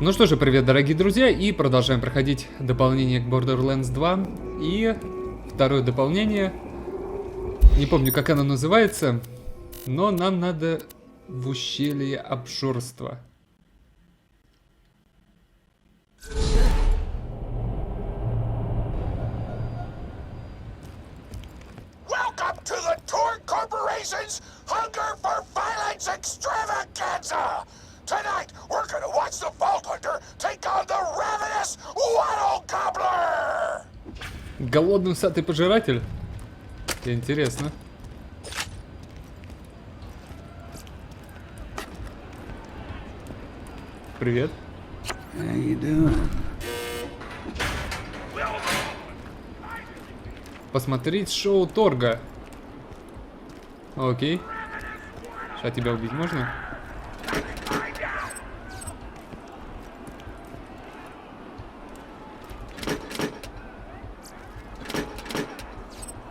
Ну что же, привет, дорогие друзья, и продолжаем проходить дополнение к Borderlands 2. И второе дополнение, не помню, как оно называется, но нам надо в ущелье обжорства. Welcome to the Торрг Corporation's Hunger for Violence Extravaganza! Tonight, we're gonna watch the Vault Hunter take on the ravenous Wattle Gobbler! Голодный Усатый Пожиратель? Интересно. Привет. How you doing? Посмотреть шоу Торга. Окей. Сейчас тебя убить можно?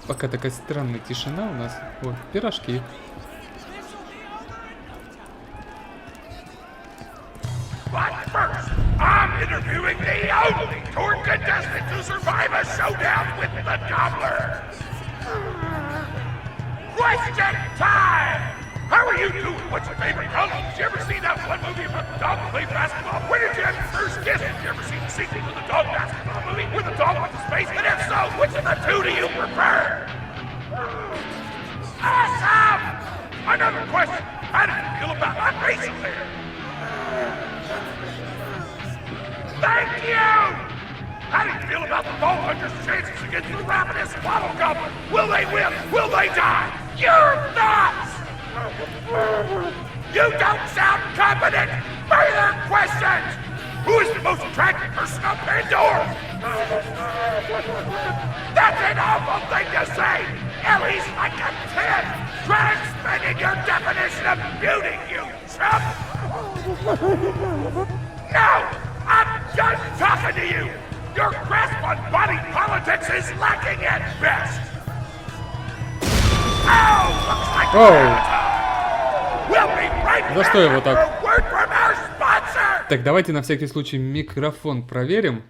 Пока такая странная тишина у нас. О, пирожки. But first, I'm interviewing the only Torrg contestant to survive a showdown with the Gobbler! Question time! How are you doing? What's your favorite color? Did you ever see that one movie about the dog playing basketball? When did you have your first kiss? Did you ever see the sequel to the dog basketball movie where the dog went to space? And if so, which of the two do you prefer? Awesome! Another question. How do you feel about my racing there? Thank you! How do you feel about the Vault Hunter's chances against the ravenous Wattle Gobbler? Will they win? Will they die? Your thoughts! You don't sound confident! Further questions! Who is the most attractive person on Pandora? That's an awful thing to say! Ellie's like a 10! Try expanding your definition of beauty, you chump! No! I'm done talking to you! Your grasp on body politics is lacking at best! Oh, looks like we'll be right За что его так? for a word from our sponsor! Так, давайте на всякий случай микрофон проверим.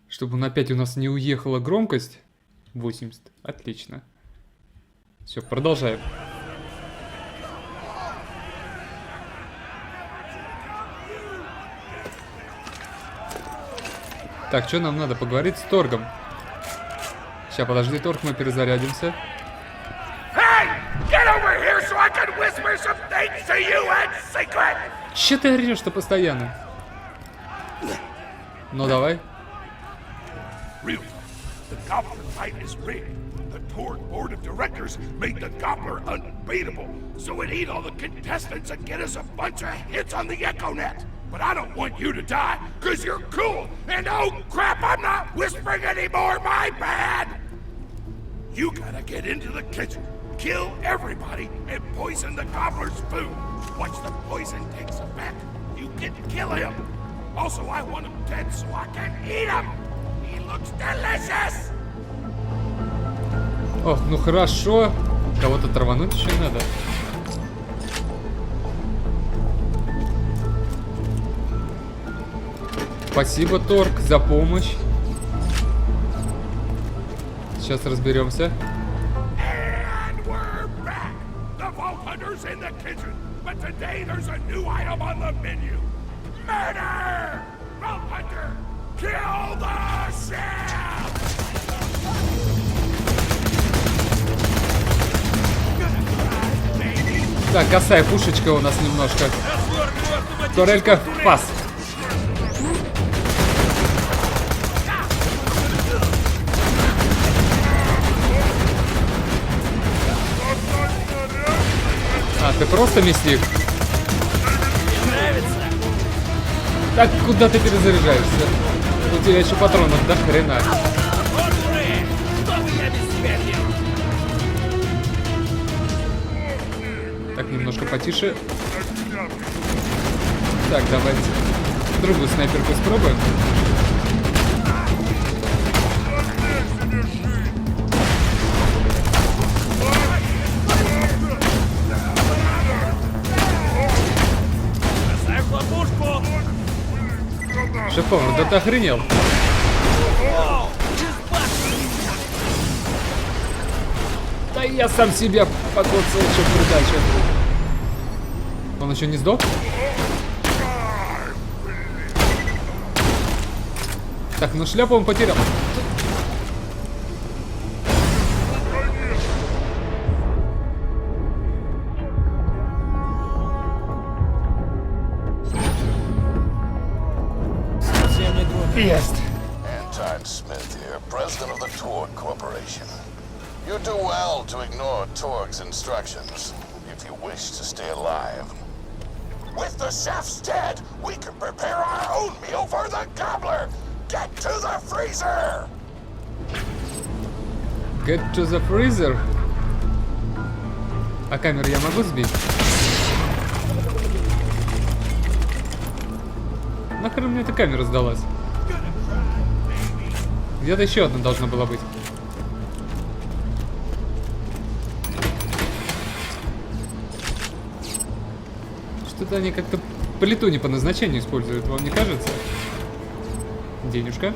Чтобы он опять у нас не уехала громкость. 80. Отлично. Все, продолжаем. Так, что нам надо? Поговорить с Торгом. Сейчас, подожди, Торг, мы перезарядимся. Hey! Get over here so I can whisper some things to you in secret! Че ты орешь-то постоянно? Ну давай. Really, the Gobbler fight is rigged. The Torrg board of directors made the Gobbler unbeatable, so it eat all the contestants and get us a bunch of hits on the EchoNet. But I don't want you to die, cause you're cool, and oh crap, I'm not whispering anymore, my bad! You gotta get into the kitchen, kill everybody, and poison the Gobbler's food. Once the poison takes effect, you can kill him. Also, I want him dead so I can eat him! He looks delicious! Ох, ну хорошо. Кого-то травануть еще надо. Спасибо, Торг, за помощь. Сейчас разберемся. And we're back! The Vault Hunter's in the kitchen, but today there's a new item on the menu. Murder! Vault Hunter, kill the chef! Так, косая пушечка у нас немножко. Турелька в пас. А, ты просто мясник? Так, куда ты перезаряжаешься? У тебя еще патронов до хрена. Так, немножко потише. Так, давайте другую снайперку испробуем. Шеф-повар, да ты охренел? Да я сам себя покоцал еще в придачу. Он еще не сдох? Так, ну шляпу он потерял. Есть. Smith here, president of the Торрг Corporation. You do well to ignore Торрg's instructions if you wish to stay alive. With the chef's dead, we can prepare our own meal for the gobbler. Get to the freezer. Get to the freezer. А камеру я могу сбить? Нахрен мне эта камера сдалась? Где-то еще одна должна была быть. Что-то они как-то плиту не по назначению используют, вам не кажется? Денежка.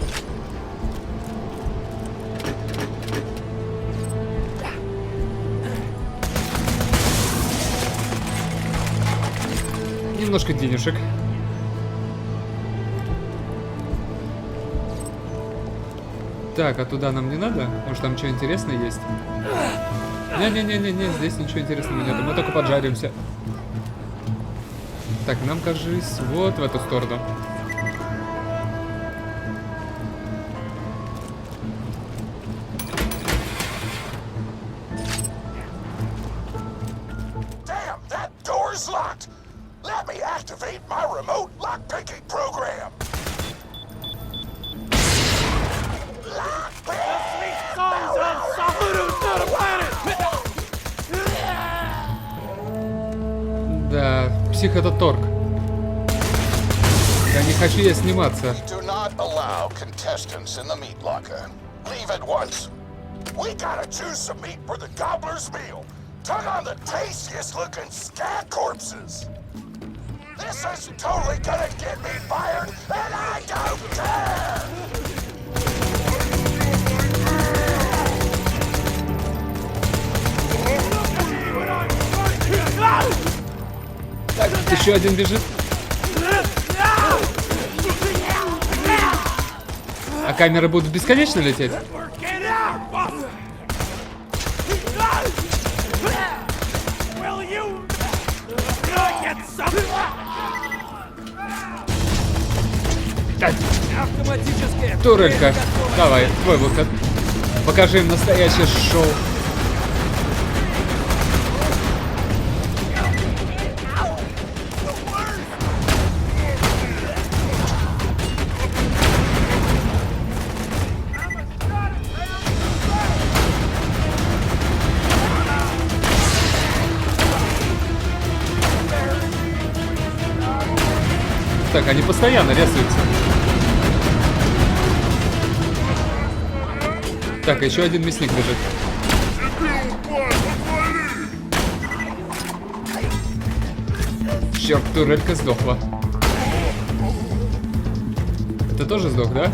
Немножко денежек. Так, а туда нам не надо? Может, там что интересное есть? Не-не-не-не, здесь ничего интересного нет. Мы только поджаримся. Так, нам, кажись, вот в эту сторону. Damn, that door's locked. Let me activate my remote lockpicking program. Да, псих это Торрг. Я не хочу я сниматься. Do not allow contestants in the meat locker. Leave at once. We gotta choose some meat for the gobbler's meal. Tug on the tastiest looking scat corpses. This is totally gonna get me fired, and I don't care! Так, еще один бежит. А камеры будут бесконечно лететь? Турелька, давай, твой выход. Покажи им настоящее шоу. Так, они постоянно резаются. Так, еще один мясник бежит. Черт, турелька сдохла. Это тоже сдох, да?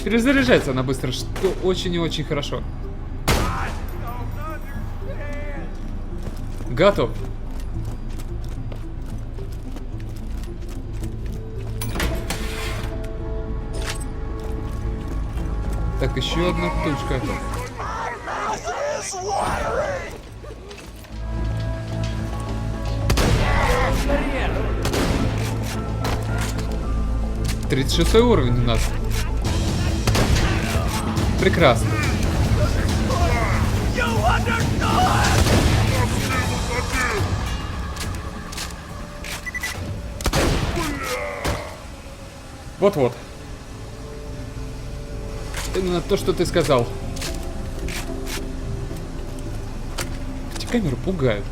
Перезаряжается она быстро, что очень и очень хорошо. Готов. Так, еще одна птушка. My mouth is watering! 36 уровень у нас. Прекрасно. Вот-вот. Именно то, что ты сказал. Эти камеры пугают.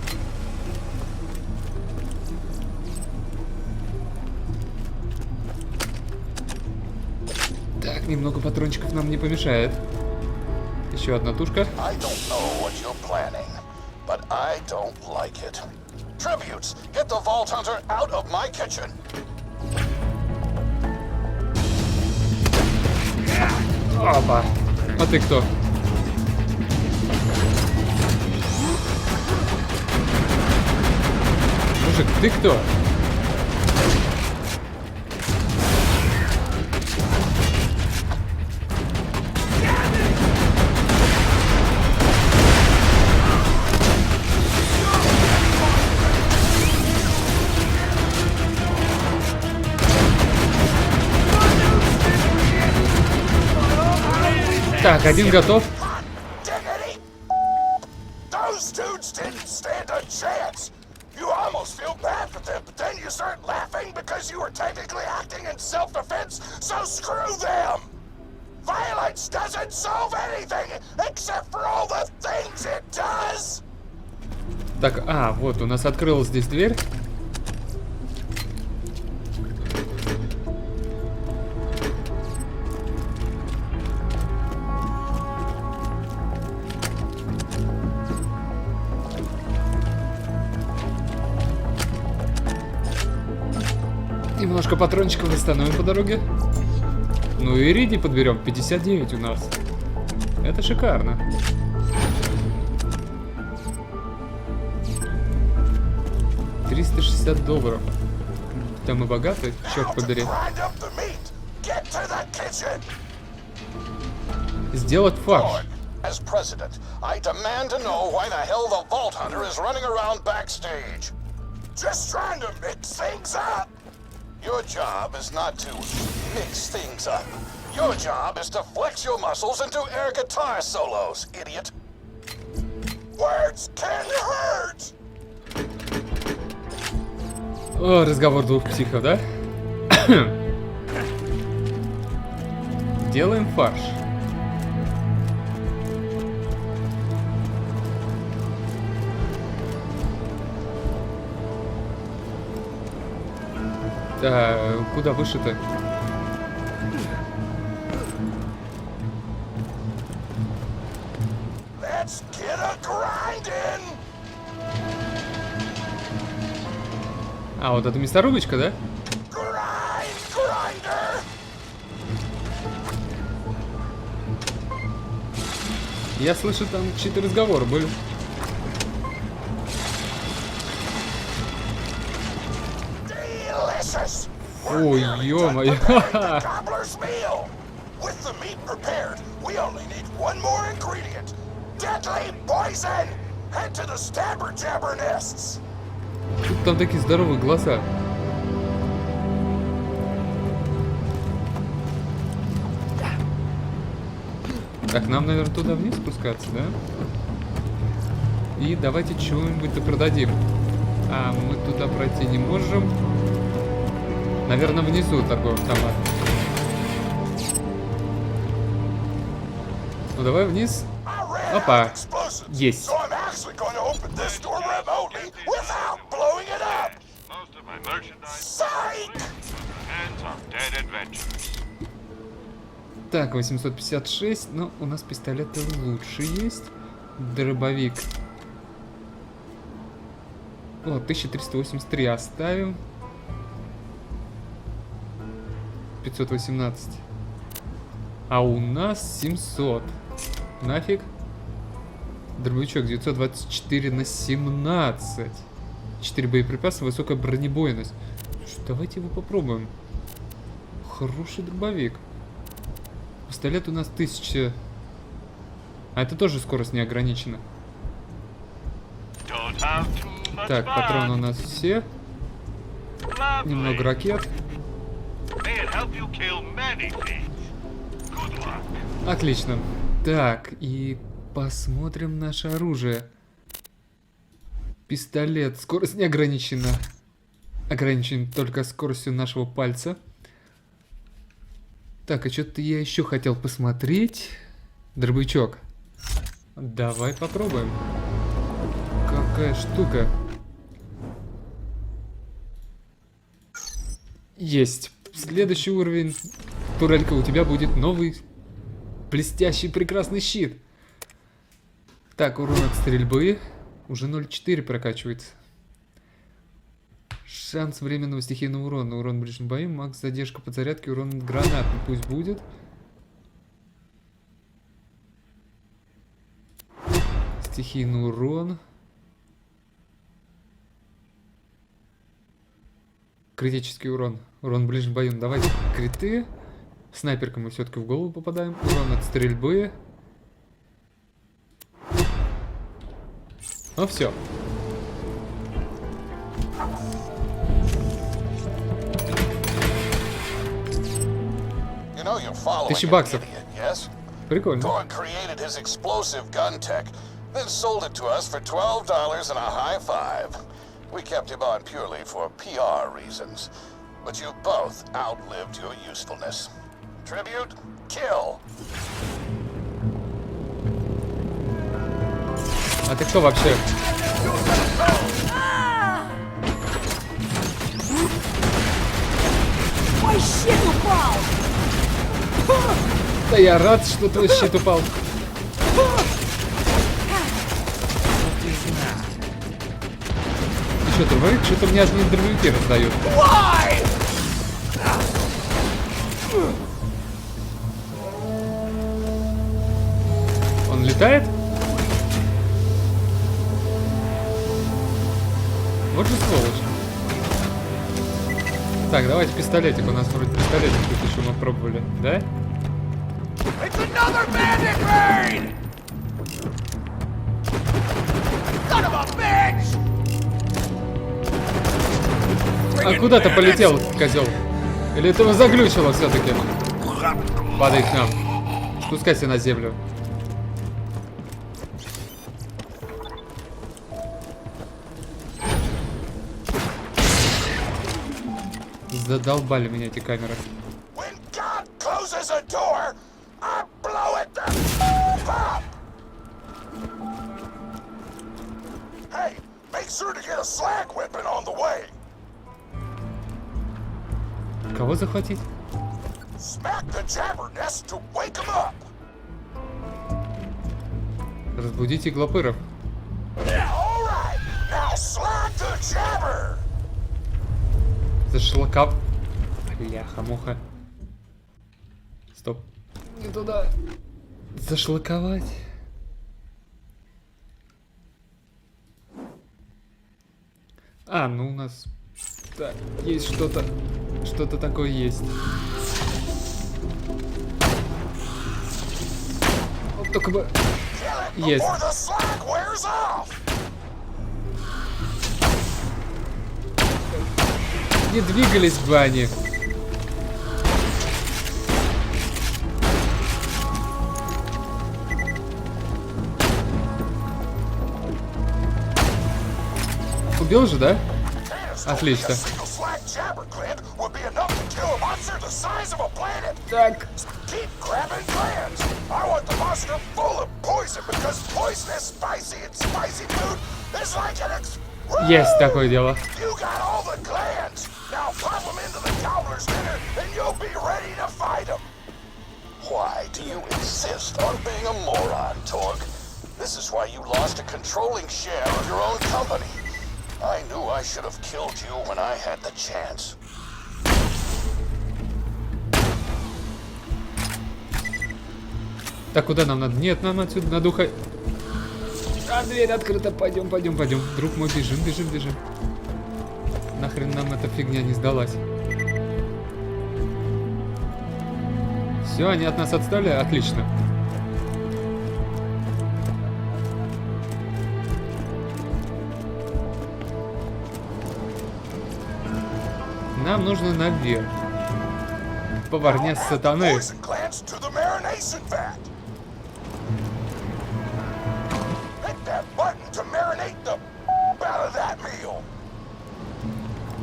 Так, немного патрончиков нам не помешает. Еще одна тушка. I don't know what you're planning, but I don't like it. Tributes, get the Vault Hunter out of my kitchen. Опа. А ты кто? Мужик, ты кто? Так, один готов. Those dudes didn't stand a chance. You almost feel bad for them, but then you start laughing because you were technically acting in self-defense, so screw them! Violence doesn't solve anything except for all the things it does! Так, вот у нас открылась здесь дверь. Немножко патрончиков восстановим по дороге. Ну и Риди подберем. 59 у нас. Это шикарно. $360. Да мы богаты, черт побери. Сделать фарш. As president, I demand to know why the hell the Vault Hunter is running around backstage. Just trying to mix things up. Your job is not to mix things up. Your job is to flex your muscles and do air guitar solos, idiot. Words can hurt. О, разговор двух психов, да? Делаем фарш. Да, куда выше-то? А, вот это мясорубочка, да? Я слышу, там чьи-то разговоры были. Ой, ё-моё. Тут там такие здоровые глаза. Так, нам, наверное, туда вниз спускаться, да? И давайте чего-нибудь-то продадим. А, мы туда пройти не можем. Наверное, внизу торговый товар. Ну, давай вниз. Опа. Есть. Так, 856. Ну, у нас пистолеты лучше есть. Дробовик. О, 1383 оставим. 518. А у нас 700. Нафиг. Дробовичок 924 на 17. 4 боеприпаса, высокая бронебойность. Давайте его попробуем. Хороший дробовик. Пистолет у нас 1000. А это тоже скорость не ограничена. Так, патроны у нас все. Немного ракет. Отлично. Так, и посмотрим наше оружие. Пистолет. Скорость не ограничена. Ограничен только скоростью нашего пальца. Так, а что-то я еще хотел посмотреть. Дробовичок. Давай попробуем. Какая штука. Есть. Следующий уровень. Турелька, у тебя будет новый блестящий прекрасный щит. Так, урон от стрельбы. Уже 0,4 прокачивается. Шанс временного стихийного урона. Урон в ближнем бою. Макс задержка подзарядки. Урон от гранат. Ну, пусть будет. Стихийный урон. Критический урон. Урон в ближнем бою. Ну, давайте криты. Снайперкой мы все-таки в голову попадаем. Урон от стрельбы. Ну все. $1000. Прикольно. Торrg created his explosive gun tech, then sold it to us for $12 and a high five. We kept him on purely for PR reasons, but you both outlived your usefulness. Tribute, kill. А ты кто вообще? Мой щит упал! Да я рад, что твой щит упал. Ты что, дробовик? Что-то мне одни дробовики раздают. Он летает? Вот же сволочь. Так, давайте пистолетик. У нас вроде пистолетик тут еще мы пробовали, да? It's another bandit raid! Son of a bitch! А куда ты полетел, козел? Или это его заглючило все-таки? Падай к нам. Спускайся на землю. Задолбали меня эти камеры. When God closes a door, I blow it the f up. Hey, make sure to get a slag whipping on the way. Кого захватить? Smack the jabbernest to wake him up. Разбудите глопыров. All right, now slag the jabber. Зашлакав. Бляха-муха. Стоп. Не туда. Зашлаковать. А, ну у нас... Так, есть что-то... Что-то такое есть. Вот только бы... Есть. Before the slag wears off. Не двигались бы они. Убил же, да? Отлично. Так. Есть такое дело. Why do you insist on being a moron, Torrg? This is why you lost a controlling share of your own company. I knew I should have killed you when I had the chance. Так, куда нам надо? Нет, нам отсюда на духа. А, дверь открыта. Пойдем, пойдем, пойдем. Друг мой, бежим, бежим, бежим. Нахрен нам эта фигня не сдалась. Все, они от нас отстали? Отлично. Нам нужно наверх. Поварня сатаны.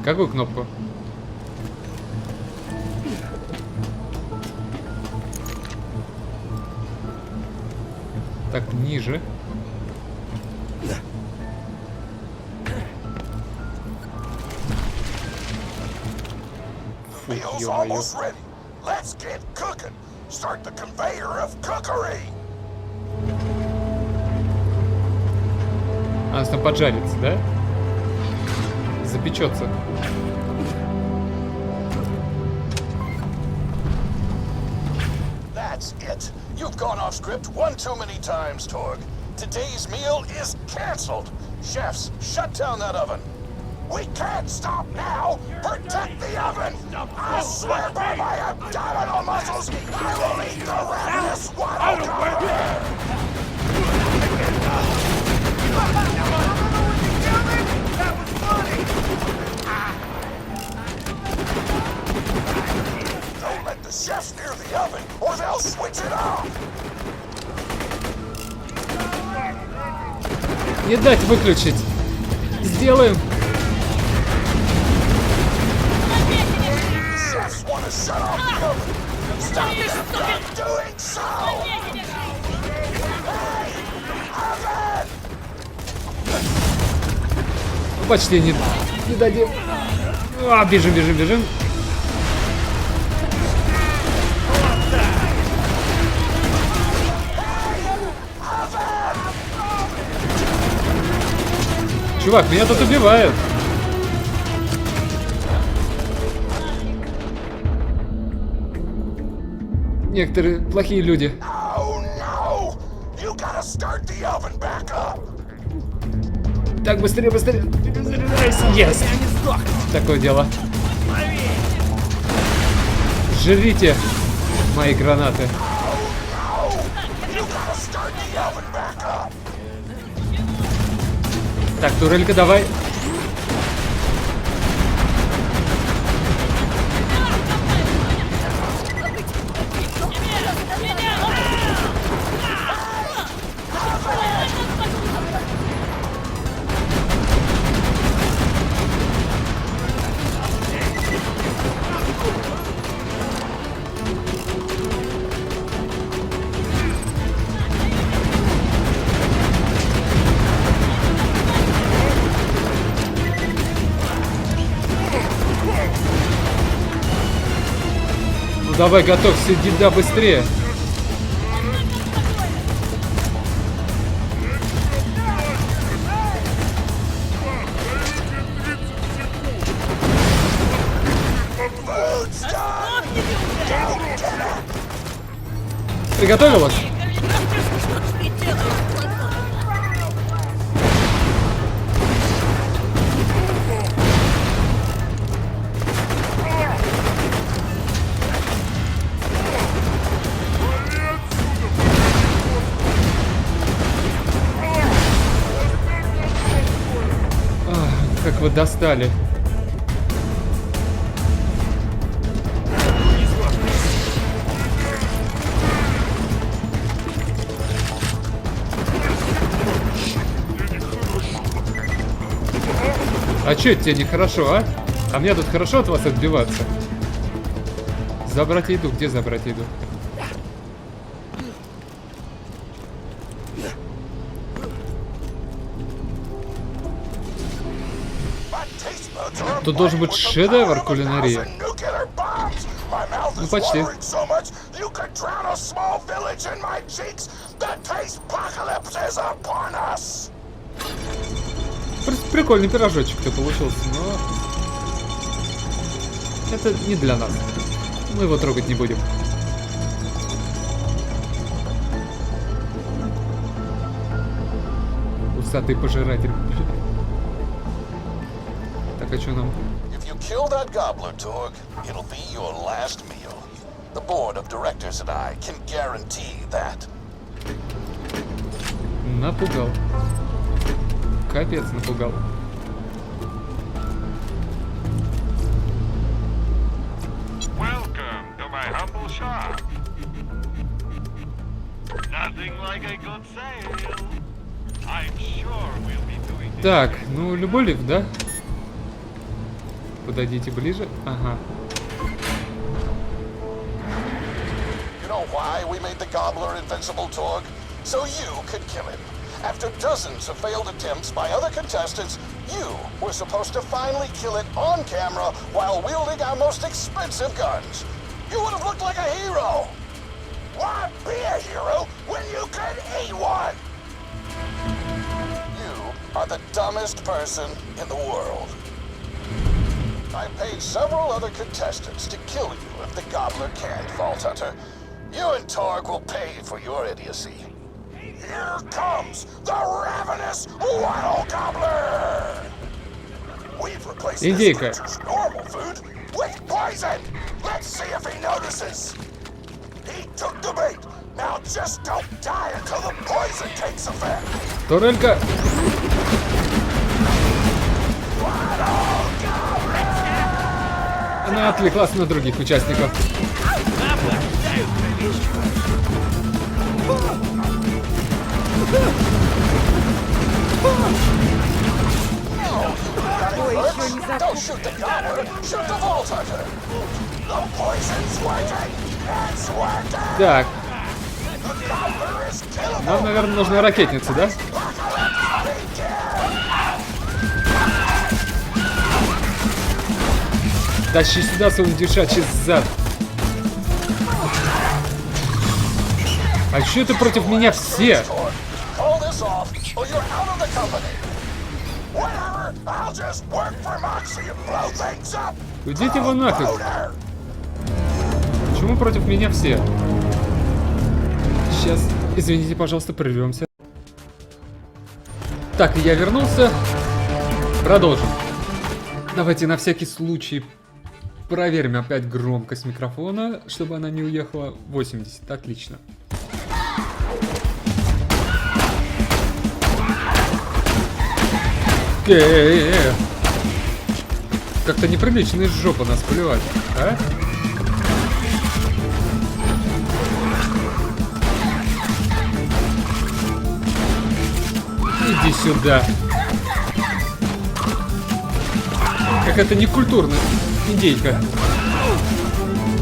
Какую кнопку? Так, ниже. Фу, ё-моё. Let's get cooking. Start the conveyor of cookery. Она там поджарится, да? Запечется. That's it. You've gone off script one too many times, Torg. Today's meal is canceled. Chefs, shut down that oven. We can't stop now. Protect the oven. I swear by my abdominal muscles, I will eat the ravenous Wattle Gobbler. Don't let the chefs near the oven, or they'll switch it off. Не дать выключить. Сделаем. Chefs want to shut off the oven. Stop them doing so. Hey, oven! Почти не дадим. А, бежим, бежим, бежим. Чувак, меня тут убивают. Некоторые плохие люди. Oh no! You gotta start the oven back up. Так, быстрее, быстрее. Yes. Такое дело. Жрите мои гранаты. Oh no! You gotta start the oven back up. Так, турелька, давай. Давай, готовься, деда, быстрее. Приготовилась? Как вы достали. А чё это тебе нехорошо, а? А мне тут хорошо от вас отбиваться? Забрать еду. Где забрать еду? Тут должен быть шедевр кулинарии. Ну, почти. Прикольный пирожочек-то получился, но... Это не для нас. Мы его трогать не будем. Усатый пожиратель. Так, а что нам? Kill that gobbler, Torg. It'll be your last meal. The board of directors and I can guarantee that. Напугал. Капец, напугал. Welcome to my humble shop. Nothing like a good sale. I'm sure we'll be doing this. Так, ну любой лифт, да? Подойдите ближе. Ага. You know why we made the gobbler invincible, Torg? So you could kill him. After dozens of failed attempts by other contestants, you were supposed to finally kill it on camera while wielding our most expensive guns. You would have looked like a hero. Why be a hero when you could eat one? You are the dumbest person in the world. I paid several other contestants to kill you if the Gobbler can't, Vault Hunter. You and Торрг will pay for your idiocy. Here comes the ravenous Wattle Gobbler! We've replaced this creature's normal food with poison! Let's see if he notices! He took the bait! Now just don't die until the poison takes effect! Турелька! Она отвлеклась на других участников. Don't shoot the Gobbler! Shoot the Vault Hunter! The poison's working! It's working! Так, The Gobbler is killable! нам, наверное, нужна ракетница, да? Тащи сюда свой индюшачий зад. А чё это против меня все? Call this off, or you're out of the company! Whatever! I'll just work for Moxie and blow things up! Идите вы нафиг. Boner! Почему против меня все? Сейчас, извините, пожалуйста, прервемся. Так, я вернулся. Продолжим. Давайте на всякий случай проверим опять громкость микрофона, чтобы она не уехала. 80, отлично. Как-то неприлично из жопы нас плевать, а? Иди сюда. Как это некультурно, индейка.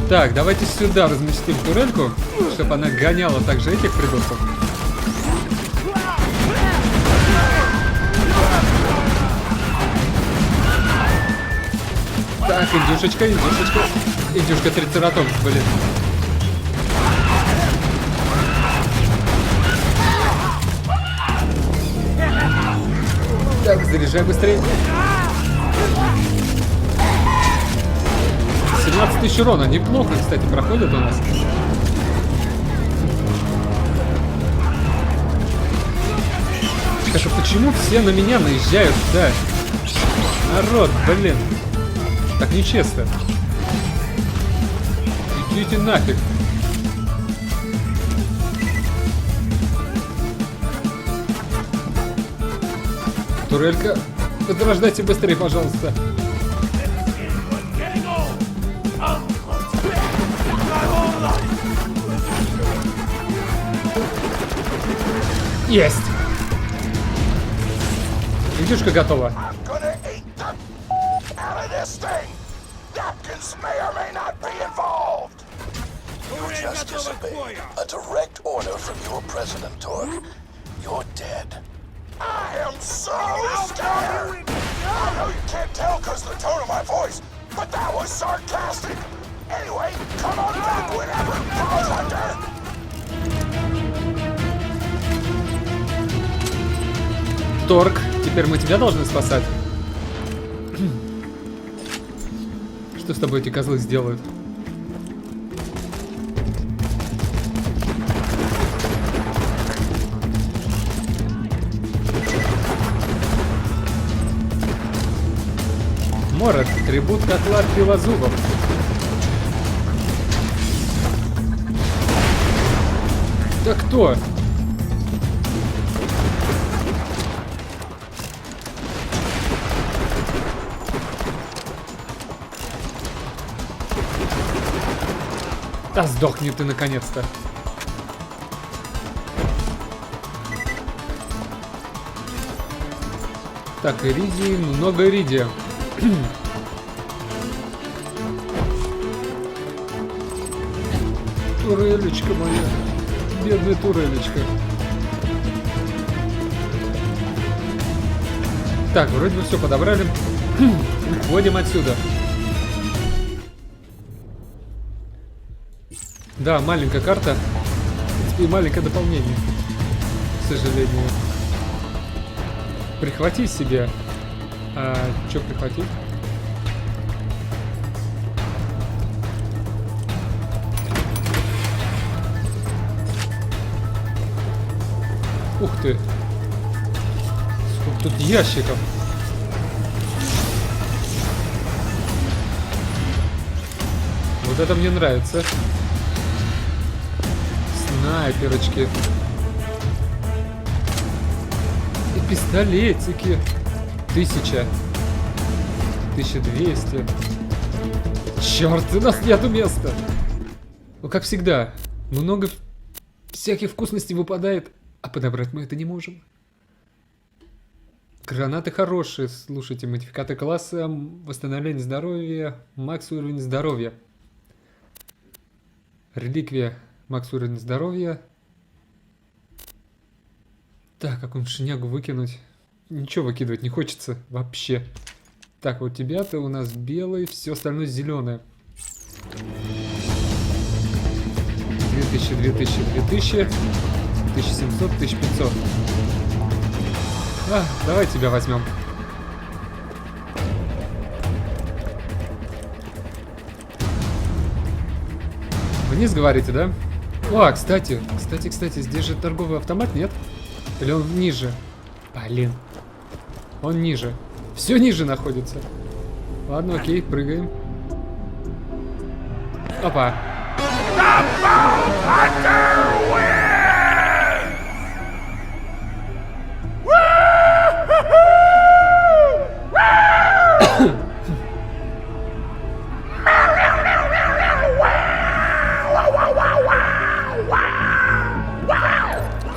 Так, давайте сюда разместим турельку, чтобы она гоняла также этих придурков. Так, индюшечка, индюшечка. Индюшка трицератопс, блин. Так, заряжай быстрее. 17 тысяч урона. Неплохо, кстати, проходит у нас. Так, а почему все на меня наезжают, да? Народ, блин. Так нечестно. Идите нафиг. Турелька, подождайте быстрее, пожалуйста. Есть! Индюшка готова. Just disobeyed a direct order from your president, Торрг. You're dead. I am so scared! I know you can't tell because of the tone of my voice, but that was sarcastic! Anyway, come on back whenever, Vault Hunter! Торрг, теперь мы тебя должны спасать. Что с тобой эти козлы сделают? Морок, трибут котла кривозубов. Да кто? Да сдохни ты наконец-то. Так, иридий, много иридия. Турелечка моя. Бедная турелечка. Так, вроде бы все подобрали. Уходим отсюда. Да, маленькая карта. И маленькое дополнение. К сожалению. Прихвати себе. Что прихватить? Ух ты! Сколько тут ящиков! Вот это мне нравится. Снайперочки. И пистолетики. 1000. 1200. Черт, у нас нету места. Ну, как всегда, много всяких вкусностей выпадает, а подобрать мы это не можем. Гранаты хорошие. Слушайте, модификаторы класса, восстановление здоровья, макс уровень здоровья. Реликвия, макс уровень здоровья. Так, какую-нибудь шнягу выкинуть. Ничего выкидывать не хочется вообще. Так, вот тебя-то у нас белый, все остальное зеленое. 2000, 2000, 2000, 1700, 1500. Давай тебя возьмем. Вниз говорите, да? О, кстати, здесь же торговый автомат, нет? Или он ниже? Блин. Он ниже. Все ниже находится. Ладно, окей, прыгаем. Опа.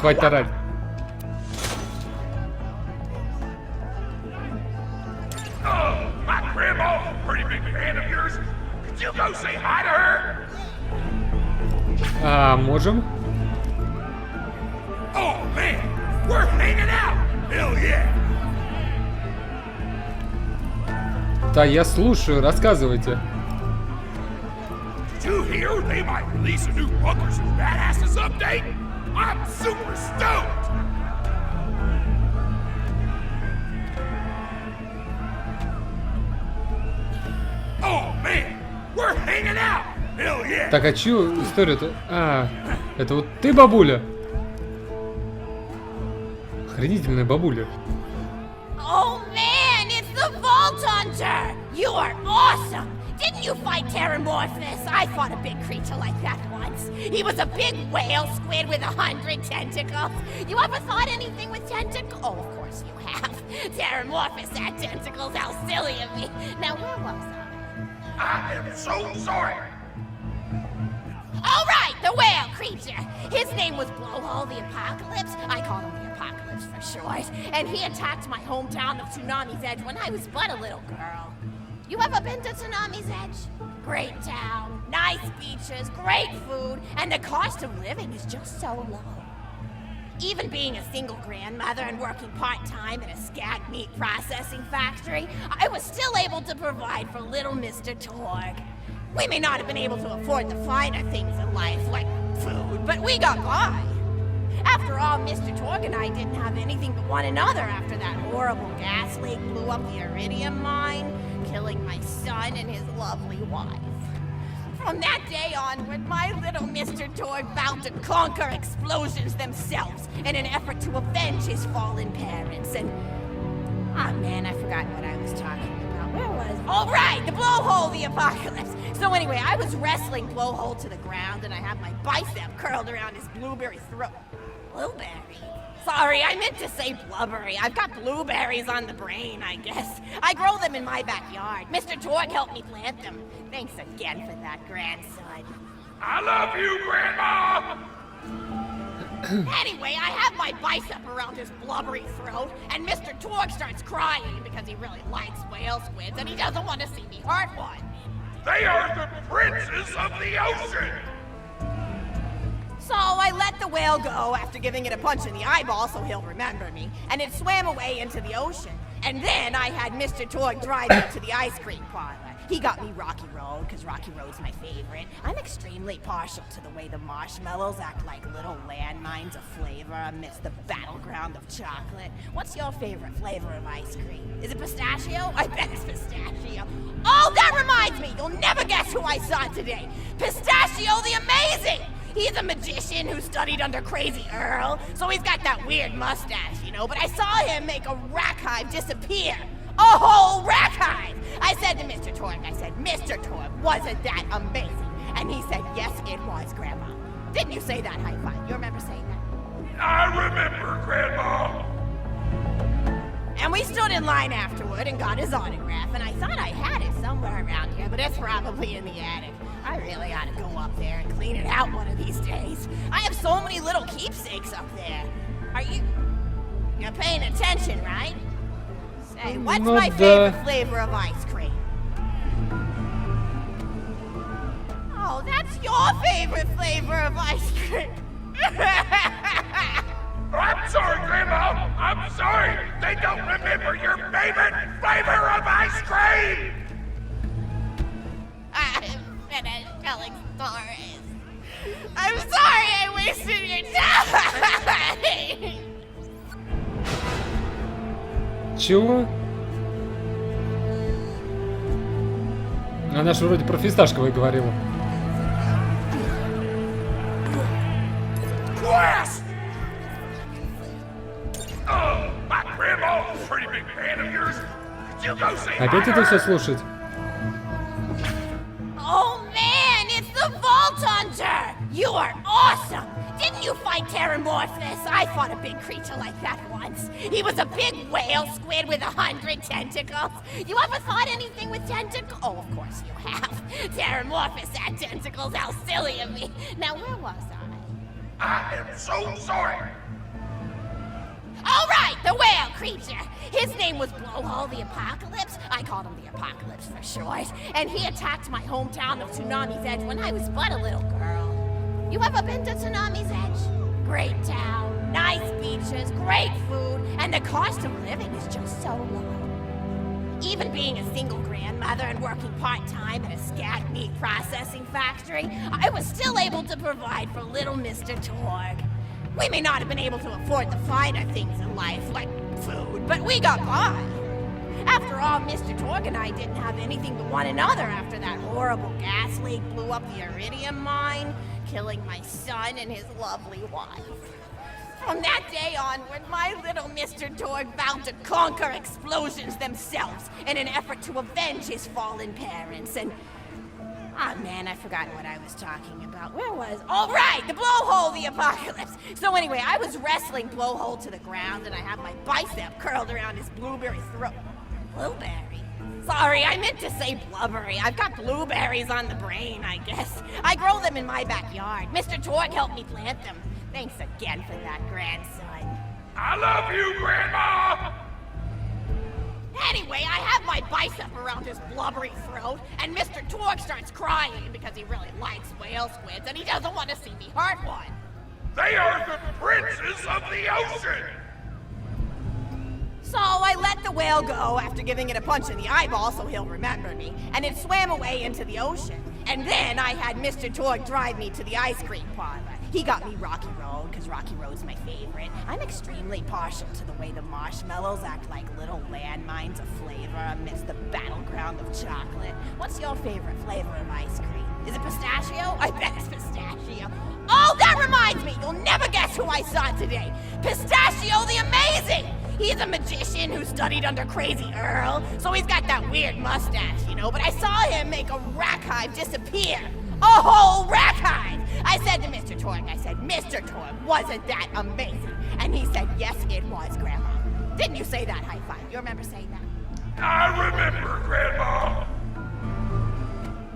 Хватит орать. Можем? Да, я слушаю, рассказывайте. Так, а чью историю-то? Это вот ты, бабуля? Охренительная бабуля. Oh man, it's the Vault Hunter! You are awesome! Didn't you fight Terramorphous? I fought a big creature like that once. He was a big whale squid with 100 tentacles. You ever thought anything with tentacles? Oh, of course you have. Terramorphous had tentacles, how silly of me. Now, where was I? I am so sorry. All right, the whale creature. His name was Blowhole the Apocalypse. I called him the Apocalypse for short. And he attacked my hometown of Tsunami's Edge when I was but a little girl. You ever been to Tsunami's Edge? Great town, nice beaches, great food, and the cost of living is just so low. Even being a single grandmother and working part-time at a skag meat processing factory, I was still able to provide for little Mr. Torrg. We may not have been able to afford the finer things in life, like food, but we got by. After all, Mr. Torrg and I didn't have anything but one another after that horrible gas leak blew up the iridium mine, killing my son and his lovely wife. From that day onward, my little Mr. Torrg vowed to conquer explosions themselves in an effort to avenge his fallen parents, and... oh man, I forgot what I was talking about. Where was... oh right, the Blowhole the Apocalypse! So anyway, I was wrestling Blowhole to the ground, and I had my bicep curled around his blueberry throat. Blueberry? Sorry, I meant to say blubbery. I've got blueberries on the brain, I guess. I grow them in my backyard. Mr. Torrg helped me plant them. Thanks again for that, grandson. I love you, Grandma! Anyway, I have my bicep around his blubbery throat, and Mr. Torrg starts crying because he really likes whale squids, and he doesn't want to see me hurt one. They are the princes of the ocean! So I let the whale go after giving it a punch in the eyeball so he'll remember me, and it swam away into the ocean. And then I had Mr. Torrg drive me to the ice cream parlor. He got me Rocky Road, because Rocky Road's my favorite. I'm extremely partial to the way the marshmallows act like little landmines landmines of flavor amidst the battleground of chocolate. What's your favorite flavor of ice cream? Is it pistachio? I bet it's pistachio. Oh, that reminds me! You'll never guess who I saw today! Pistachio the Amazing! He's a magician who studied under Crazy Earl, so he's got that weird mustache, you know, but I saw him make a rack hive disappear. A whole rack hive! I said to Mr. Torrg, Mr. Torrg, wasn't that amazing? And he said, yes, it was, Grandma. Didn't you say that, high five? You remember saying that? I remember, Grandma. And we stood in line afterward and got his autograph, and I thought I had it somewhere around here, but it's probably in the attic. I really ought to go up there and clean it out one of these days. I have so many little keepsakes up there. You're paying attention, right? Say, what's my favorite flavor of ice cream? Oh, that's your favorite flavor of ice cream. I'm sorry, Grandma. I'm sorry. They don't remember your favorite flavor of ice cream. I'm finished telling stories. I'm sorry I wasted your time. Чего? Она же вроде про фисташковое говорила. Quest! Oh, my grandma, pretty big fan of yours. Could you go say Опять hi это to все her? слушать? Oh man, it's the Vault Hunter! You are awesome! Didn't you fight Terramorphous? I fought a big creature like that once. He was a big whale squid with 100 tentacles. You ever fought anything with tentacles? Oh, of course you have. Terramorphous had tentacles, how silly of me. Now, where was I? I am so sorry. All right, the whale creature. His name was Blowhole the Apocalypse. I called him the Apocalypse for short. And he attacked my hometown of Tsunami's Edge when I was but a little girl. You ever been to Tsunami's Edge? Great town, nice beaches, great food, and the cost of living is just so low. Even being a single grandmother and working part-time at a scat meat processing factory, I was still able to provide for little Mr. Torrg. We may not have been able to afford the finer things in life, like food, but we got by. After all, Mr. Torrg and I didn't have anything but one another after that horrible gas leak blew up the iridium mine, killing my son and his lovely wife. From that day onward, my little Mr. Torrg vowed to conquer explosions themselves in an effort to avenge his fallen parents, and... Oh man, I forgot what I was talking about. Where was... Oh right, the Blowhole the Apocalypse! So anyway, I was wrestling Blowhole to the ground, and I had my bicep curled around his blueberry throat. Blueberry? Sorry, I meant to say blubbery. I've got blueberries on the brain, I guess. I grow them in my backyard. Mr. Torrg helped me plant them. Thanks again for that, grandson. I love you, Grandma. Anyway, I have my bicep around his blubbery throat, and Mr. Torrg starts crying because he really likes whale squids, and he doesn't want to see me hurt one. They are the princes of the ocean. So I let the whale go after giving it a punch in the eyeball so he'll remember me, and it swam away into the ocean. And then I had Mr. Torrg drive me to the ice cream parlor. He got me Rocky Road, because Rocky Road's my favorite. I'm extremely partial to the way the marshmallows act like little landmines of flavor amidst the battleground of chocolate. What's your favorite flavor of ice cream? Is it pistachio? I bet it's pistachio. Oh, that reminds me! You'll never guess who I saw today! Pistachio the Amazing! He's a magician who studied under Crazy Earl, so he's got that weird mustache, you know, but I saw him make a rack hive disappear. A whole rack hive! I said to Mr. Torrg, Mr. Torrg, wasn't that amazing? And he said, yes, it was, Grandma. Didn't you say that, high five? You remember saying that? I remember, Grandma.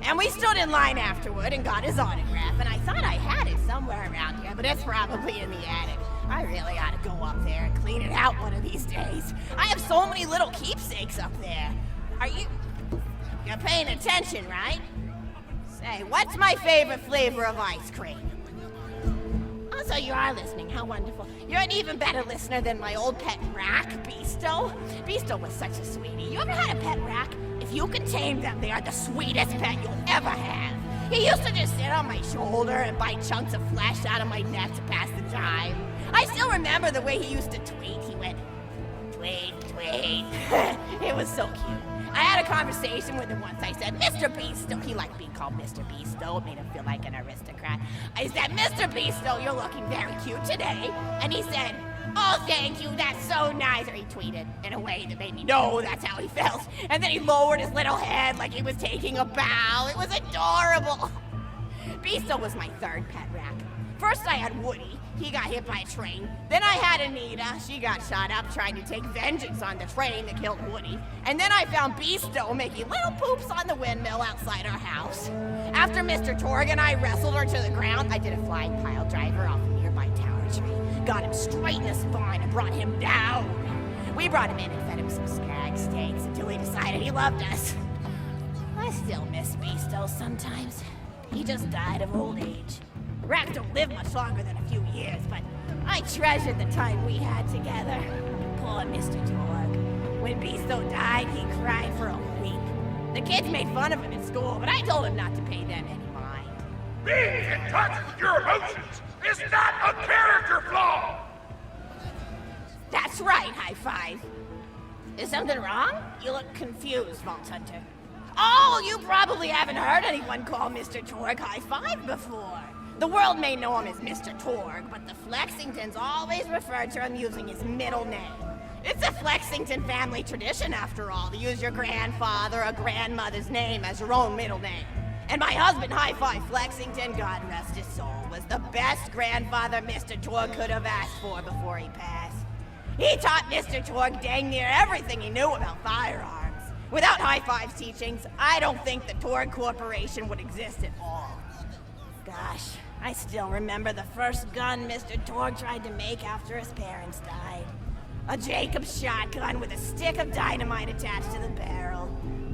And we stood in line afterward and got his autograph, and I thought I had it somewhere around here, but it's probably in the attic. I really ought to go up there and clean it out one of these days. I have so many little keepsakes up there. You're paying attention, right? Say, what's my favorite flavor of ice cream? Oh, so you are listening, how wonderful. You're an even better listener than my old pet rack, Beasto. Beasto was such a sweetie. You ever had a pet rack? If you can tame them, they are the sweetest pet you'll ever have. He used to just sit on my shoulder and bite chunks of flesh out of my neck to pass the time. remember the way he used to tweet. He went, tweet, tweet. It was so cute. I had a conversation with him once. I said, Mr. Beasto. He liked being called Mr. Beasto. It made him feel like an aristocrat. I said, Mr. Beasto, you're looking very cute today. And he said, oh, thank you, that's so nice. Or he tweeted in a way that made me know that's how he felt. And then he lowered his little head like he was taking a bow. It was adorable. Beasto was my third pet rack. First I had Woody. He got hit by a train. Then I had Anita. She got shot up trying to take vengeance on the train that killed Woody. And then I found Beasto making little poops on the windmill outside our house. After Mr. Torrg and I wrestled her to the ground, I did a flying pile driver off a nearby tower tree. Got him straight in the spine and brought him down. We brought him in and fed him some skag steaks until he decided he loved us. I still miss Beasto sometimes. He just died of old age. Racks don't live much longer than a few years, but I treasured the time we had together. Poor Mr. Torrg. When Beasto died, he cried for a week. The kids made fun of him in school, but I told him not to pay them any mind. Being in touch with your emotions is not a character flaw! That's right, High Five. Is something wrong? You look confused, Vault Hunter. Oh, you probably haven't heard anyone call Mr. Torrg High Five before. The world may know him as Mr. Torrg, but the Flexingtons always refer to him using his middle name. It's a Flexington family tradition, after all, to use your grandfather or grandmother's name as your own middle name. And my husband, High Five Flexington, God rest his soul, was the best grandfather Mr. Torrg could have asked for before he passed. He taught Mr. Torrg dang near everything he knew about firearms. Without High Five's teachings, I don't think the Torrg Corporation would exist at all. Gosh, I still remember the first gun Mr. Torrg tried to make after his parents died. A Jacobs shotgun with a stick of dynamite attached to the barrel.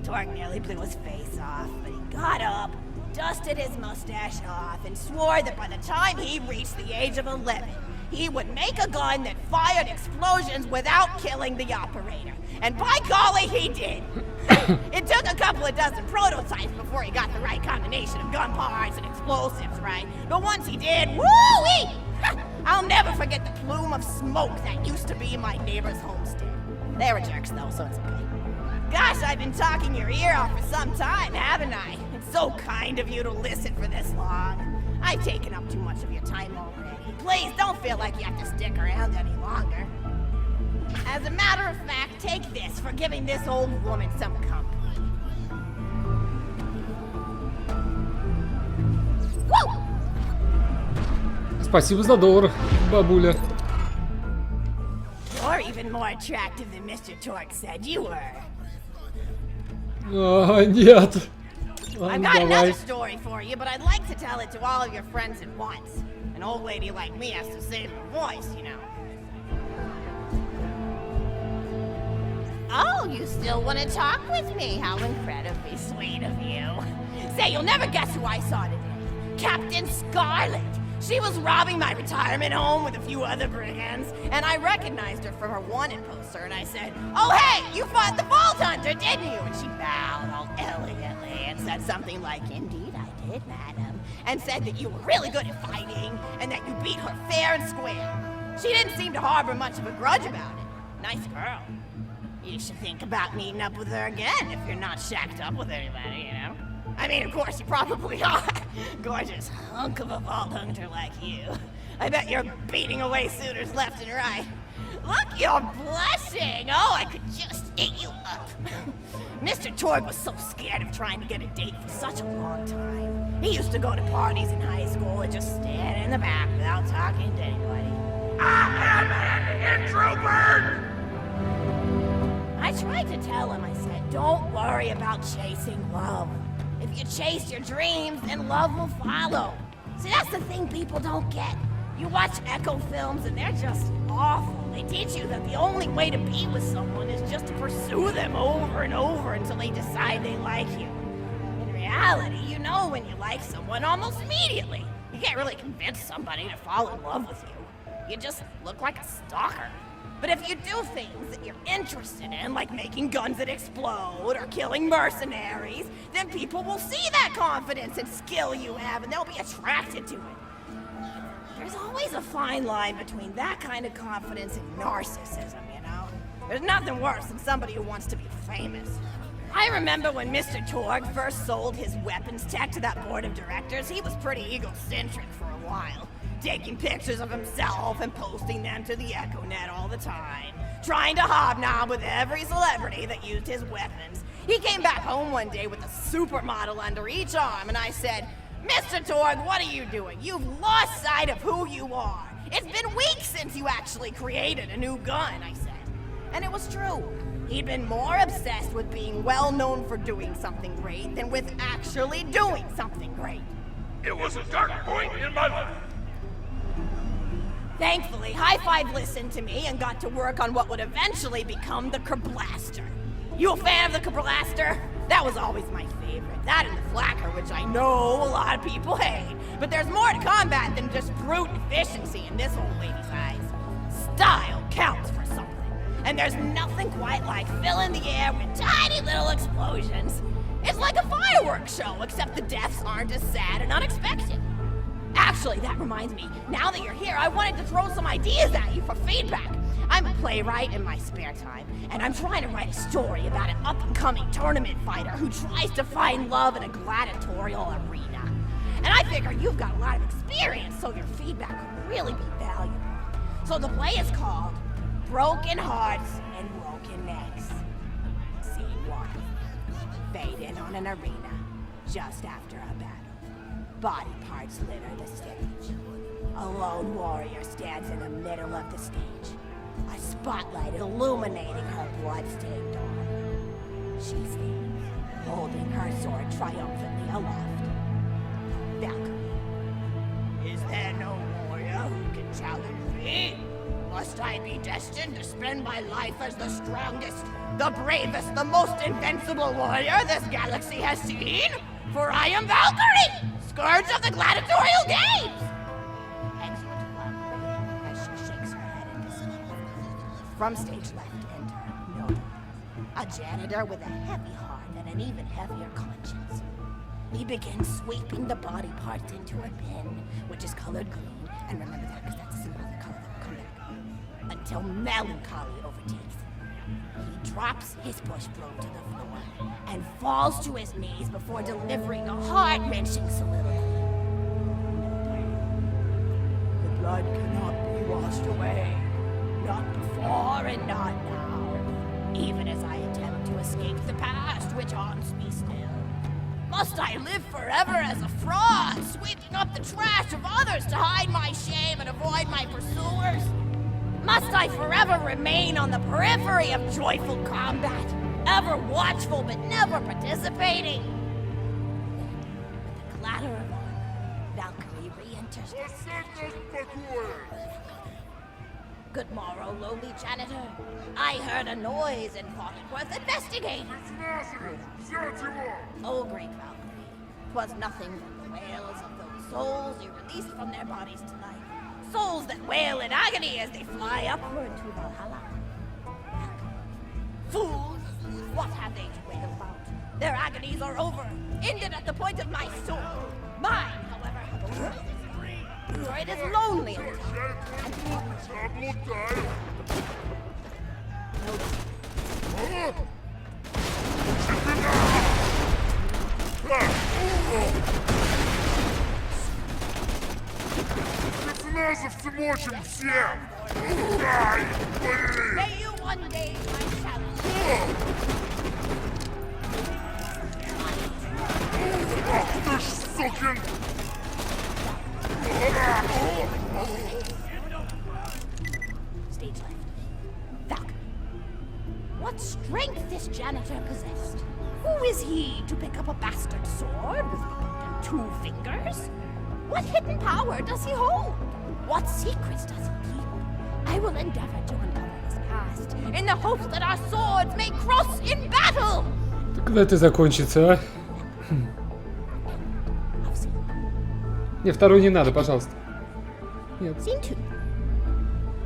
Torrg nearly blew his face off, but he got up, dusted his mustache off, and swore that by the time he reached the age of 11, he would make a gun that fired explosions without killing the operator. And by golly, he did! It took a couple of dozen prototypes before he got the right combination of gun parts and explosives right. But once he did, woo-wee! I'll never forget the plume of smoke that used to be my neighbor's homestead. They were jerks though, so it's okay. Gosh, I've been talking your ear off for some time, haven't I? It's so kind of you to listen for this long. I've taken up too much of your time already. Please don't feel like you have to stick around any longer. As a matter of fact, take this for giving this old woman some company. Woo! Спасибо за доллар, бабуля. You're even more attractive than Mr. Торрг said you were. Нет. I've got another story for you, but I'd like to tell it to all of your friends at once. An old lady like me has to save her voice, you know. Oh, you still want to talk with me? How incredibly sweet of you. Say, you'll never guess who I saw today. Captain Scarlet. She was robbing my retirement home with a few other brigands, and I recognized her from her wanted poster, and I said, oh, hey, you fought the Vault Hunter, didn't you? And she bowed all elegantly and said something like, indeed I did, madam, and said that you were really good at fighting, and that you beat her fair and square. She didn't seem to harbor much of a grudge about it. Nice girl. You should think about meeting up with her again if you're not shacked up with anybody, you know? I mean, of course, you probably are. Gorgeous hunk of a Vault Hunter like you. I bet you're beating away suitors left and right. Look, you're blushing. Oh, I could just eat you up. Mr. Torrg was so scared of trying to get a date for such a long time. He used to go to parties in high school and just stand in the back without talking to anybody. I am an introvert! I tried to tell him, I said, don't worry about chasing love. If you chase your dreams, then love will follow. See, that's the thing people don't get. You watch Echo films and they're just awful. They teach you that the only way to be with someone is just to pursue them over and over until they decide they like you. In reality, you know when you like someone almost immediately. You can't really convince somebody to fall in love with you. You just look like a stalker. But if you do things that you're interested in, like making guns that explode or killing mercenaries, then people will see that confidence and skill you have and they'll be attracted to it. There's always a fine line between that kind of confidence and narcissism, you know? There's nothing worse than somebody who wants to be famous. I remember when Mr. Torrg first sold his weapons tech to that board of directors, he was pretty egocentric for a while. Taking pictures of himself and posting them to the EchoNet all the time. Trying to hobnob with every celebrity that used his weapons. He came back home one day with a supermodel under each arm, and I said, Mr. Torrg, what are you doing? You've lost sight of who you are. It's been weeks since you actually created a new gun, I said. And it was true. He'd been more obsessed with being well known for doing something great than with actually doing something great. It was a dark point in my life. Thankfully, High Five listened to me and got to work on what would eventually become the Kerblaster. You a fan of the Kerblaster? That was always my favorite. That and the Flacker, which I know a lot of people hate. But there's more to combat than just brute efficiency in this old lady's eyes. Style counts for something. And there's nothing quite like filling the air with tiny little explosions. It's like a fireworks show, except the deaths aren't as sad and unexpected. Actually, that reminds me, now that you're here, I wanted to throw some ideas at you for feedback. I'm a playwright in my spare time, and I'm trying to write a story about an up-and-coming tournament fighter who tries to find love in a gladiatorial arena. And I figure you've got a lot of experience, so your feedback would really be valuable. So the play is called Broken Hearts and Broken Necks. Scene 1. Fade in on an arena, just after a battle. Body parts litter the stage. A lone warrior stands in the middle of the stage. A spotlight illuminating her blood-stained arm. She stands, holding her sword triumphantly aloft. Valkyrie. Is there no warrior who can challenge me? Must I be destined to spend my life as the strongest, the bravest, the most invincible warrior this galaxy has seen? For I am Valkyrie, scourge of the gladiatorial games! Excellent, Valkyrie, as she shakes her head in dismay. From stage left, enter Noah, a janitor with a heavy heart and an even heavier conscience. He begins sweeping the body parts into a bin, which is colored green, and remember that because that's a symbolic color that will come back, until melancholy overtakes him. He drops his bush broom to the floor and falls to his knees before delivering a heart-wrenching soliloquy. The blood cannot be washed away, not before and not now, even as I attempt to escape the past which haunts me still. Must I live forever as a fraud, sweeping up the trash of others to hide my shame and avoid my pursuers? Must I forever remain on the periphery of joyful combat, ever watchful but never participating? With the clatter of armor, Valkyrie re-enters the stage. Good morrow, lowly janitor. I heard a noise and thought it worth investigating. Oh, great Valkyrie, 'twas nothing but the wails of those souls you released from their bodies tonight. Souls that wail in agony as they fly upward to Valhalla. Fools! What have they to wail about? Their agonies are over, ended at the point of my sword. Mine, however, have a world for it is lonely at times. Спецназовцы мочим всем! Ай, блин! May you one day my challenge. Ах ты ж сукин! Stage left. Valkyrie. What strength this janitor possessed? Who is he to pick up a bastard sword with but 2 fingers? What hidden power does he hold? What secrets does he keep? I will endeavor to uncover his past, in the hopes that our swords may cross in battle! Когда это закончится, а? Не, вторую не надо, пожалуйста. Нет. Scene 2.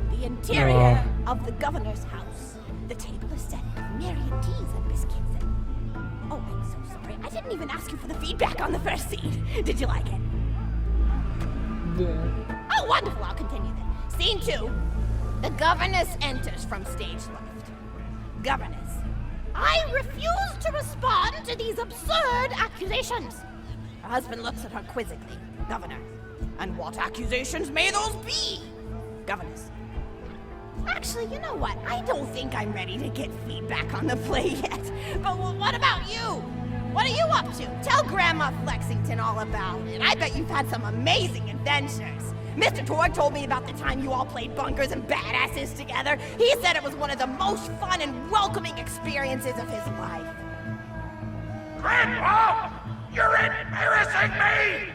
The interior of the governor's house. The table is set with myriad teas and biscuits. Oh, I'm so sorry. I didn't even ask you for the feedback on the first scene. Did you like it? Да. Oh, Oh, wonderful, I'll continue then. Scene 2. The governess enters from stage left. Governess, I refuse to respond to these absurd accusations. Her husband looks at her quizzically. Governor, and what accusations may those be? Governess. Actually, you know what? I don't think I'm ready to get feedback on the play yet. But what about you? What are you up to? Tell Grandma Flexington all about it. I bet you've had some amazing adventures. Mr. Torrg told me about the time you all played bunkers and badasses together. He said it was one of the most fun and welcoming experiences of his life. Grandpa! You're embarrassing me!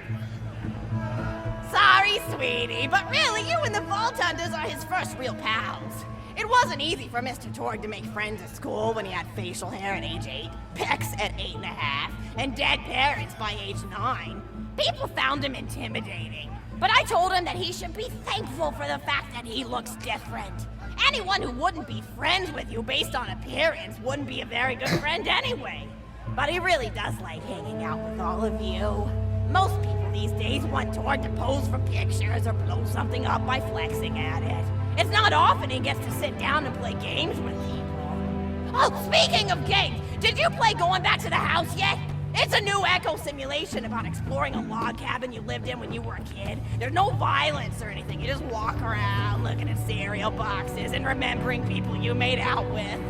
Sorry, sweetie, but really, you and the Vault Hunters are his first real pals. It wasn't easy for Mr. Torrg to make friends at school when he had facial hair at age 8, pecs at 8.5, and dead parents by age 9. People found him intimidating, but I told him that he should be thankful for the fact that he looks different. Anyone who wouldn't be friends with you based on appearance wouldn't be a very good friend anyway. But he really does like hanging out with all of you. Most people these days want Torrg to pose for pictures or blow something up by flexing at it. It's not often he gets to sit down and play games with people. Oh, speaking of games, did you play Going Back to the House yet? It's a new echo simulation about exploring a log cabin you lived in when you were a kid. There's no violence or anything. You just walk around looking at cereal boxes and remembering people you made out with.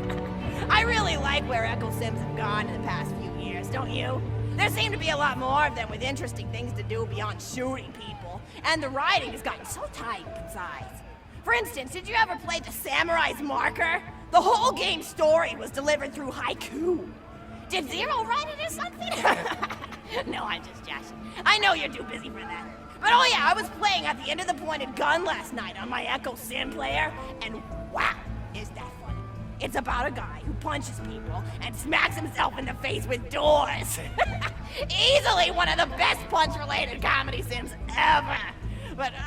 I really like where echo sims have gone in the past few years, don't you? There seem to be a lot more of them with interesting things to do beyond shooting people, and the writing has gotten so tight and concise. For instance, did you ever play The Samurai's Marker? The whole game's story was delivered through haiku. Did Zero write it or something? No, I'm just joshing. I know you're too busy for that. But oh yeah, I was playing at the end of the pointed gun last night on my Echo Sim player, and wow, is that funny. It's about a guy who punches people and smacks himself in the face with doors. Easily one of the best punch-related comedy sims ever. But oh,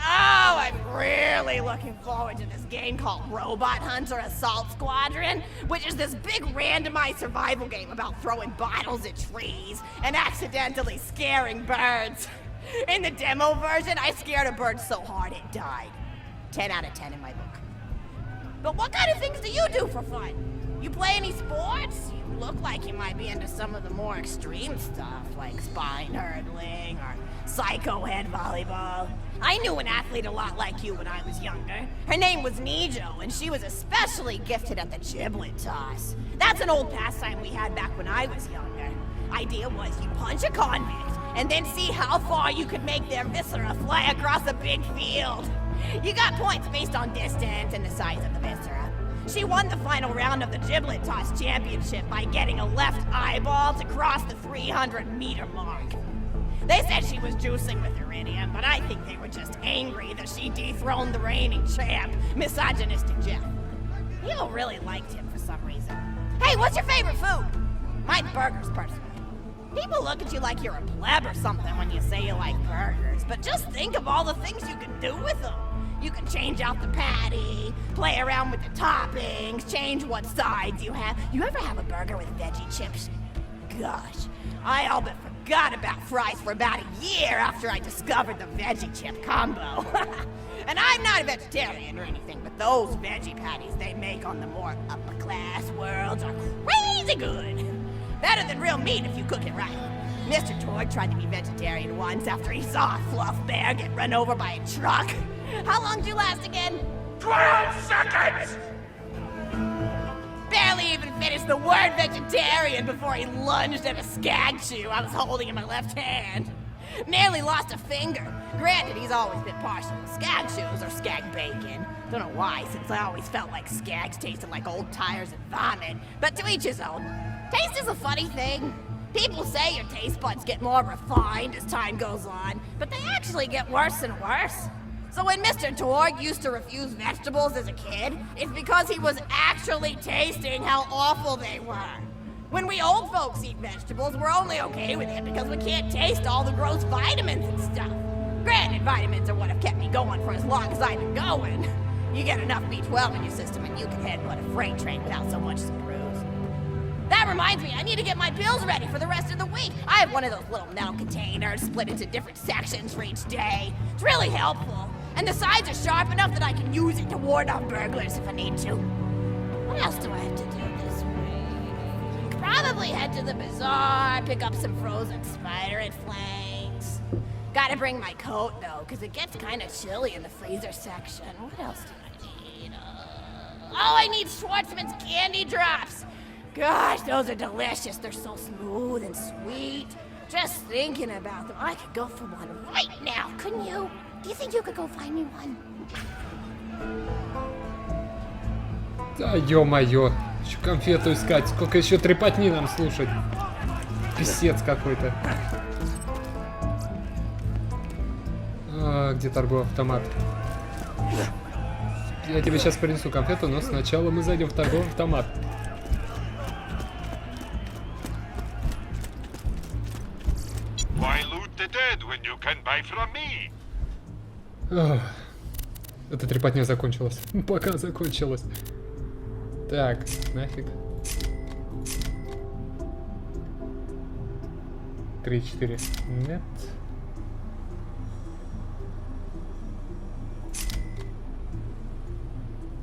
I'm really looking forward to this game called Robot Hunter Assault Squadron, which is this big randomized survival game about throwing bottles at trees and accidentally scaring birds. In the demo version, I scared a bird so hard it died. 10 out of 10 in my book. But what kind of things do you do for fun? You play any sports? You look like you might be into some of the more extreme stuff, like spine hurdling or psycho head volleyball. I knew an athlete a lot like you when I was younger. Her name was Nijo, and she was especially gifted at the giblet toss. That's an old pastime we had back when I was younger. Idea was you punch a convict, and then see how far you could make their viscera fly across a big field. You got points based on distance and the size of the viscera. She won the final round of the giblet toss championship by getting a left eyeball to cross the 300-meter mark. They said she was juicing with iridium, but I think they were just angry that she dethroned the reigning champ, misogynistic Jeff. People really liked him for some reason. Hey, what's your favorite food? Mine's burgers, personally. People look at you like you're a pleb or something when you say you like burgers, but just think of all the things you can do with them. You can change out the patty, play around with the toppings, change what sides you have. You ever have a burger with veggie chips? Gosh, I all but forgot about fries for about a year after I discovered the veggie chip combo. And I'm not a vegetarian or anything, but those veggie patties they make on the more upper class worlds are crazy good. Better than real meat if you cook it right. Mr. Torrg tried to be vegetarian once after he saw a fluff bear get run over by a truck. How long did you last again? 12 seconds! Barely even finished the word vegetarian before he lunged at a skag chew I was holding in my left hand. Nearly lost a finger. Granted, he's always been partial to skag chews or skag bacon. Don't know why, since I always felt like skags tasted like old tires and vomit. But to each his own. Taste is a funny thing. People say your taste buds get more refined as time goes on, but they actually get worse and worse. So when Mr. Torrg used to refuse vegetables as a kid, it's because he was actually tasting how awful they were. When we old folks eat vegetables, we're only okay with it because we can't taste all the gross vitamins and stuff. Granted, vitamins are what have kept me going for as long as I've been going. You get enough B12 in your system and you can headbutt a freight train without so much as a bruise. That reminds me, I need to get my bills ready for the rest of the week. I have one of those little metal containers split into different sections for each day. It's really helpful. And the sides are sharp enough that I can use it to ward off burglars if I need to. What else do I have to do this week? Probably head to the bazaar, pick up some frozen spider and flanks. Gotta bring my coat though, because it gets kind of chilly in the freezer section. What else do I need? Oh, I need Schwartzman's candy drops. Gosh, those are delicious. They're so smooth and sweet. Just thinking about them, I could go for one right now, couldn't you? Do you think you could go find me one? Да ё-моё, еще конфету искать, сколько еще трепотни нам слушать. Писец какой-то. А, где торговый автомат? Я тебе сейчас принесу конфету, но сначала мы зайдем в торговый автомат. Why loot the dead when you can buy from me? Ох, эта трепотня закончилась. Пока закончилась. Так, нафиг. 3-4. Нет.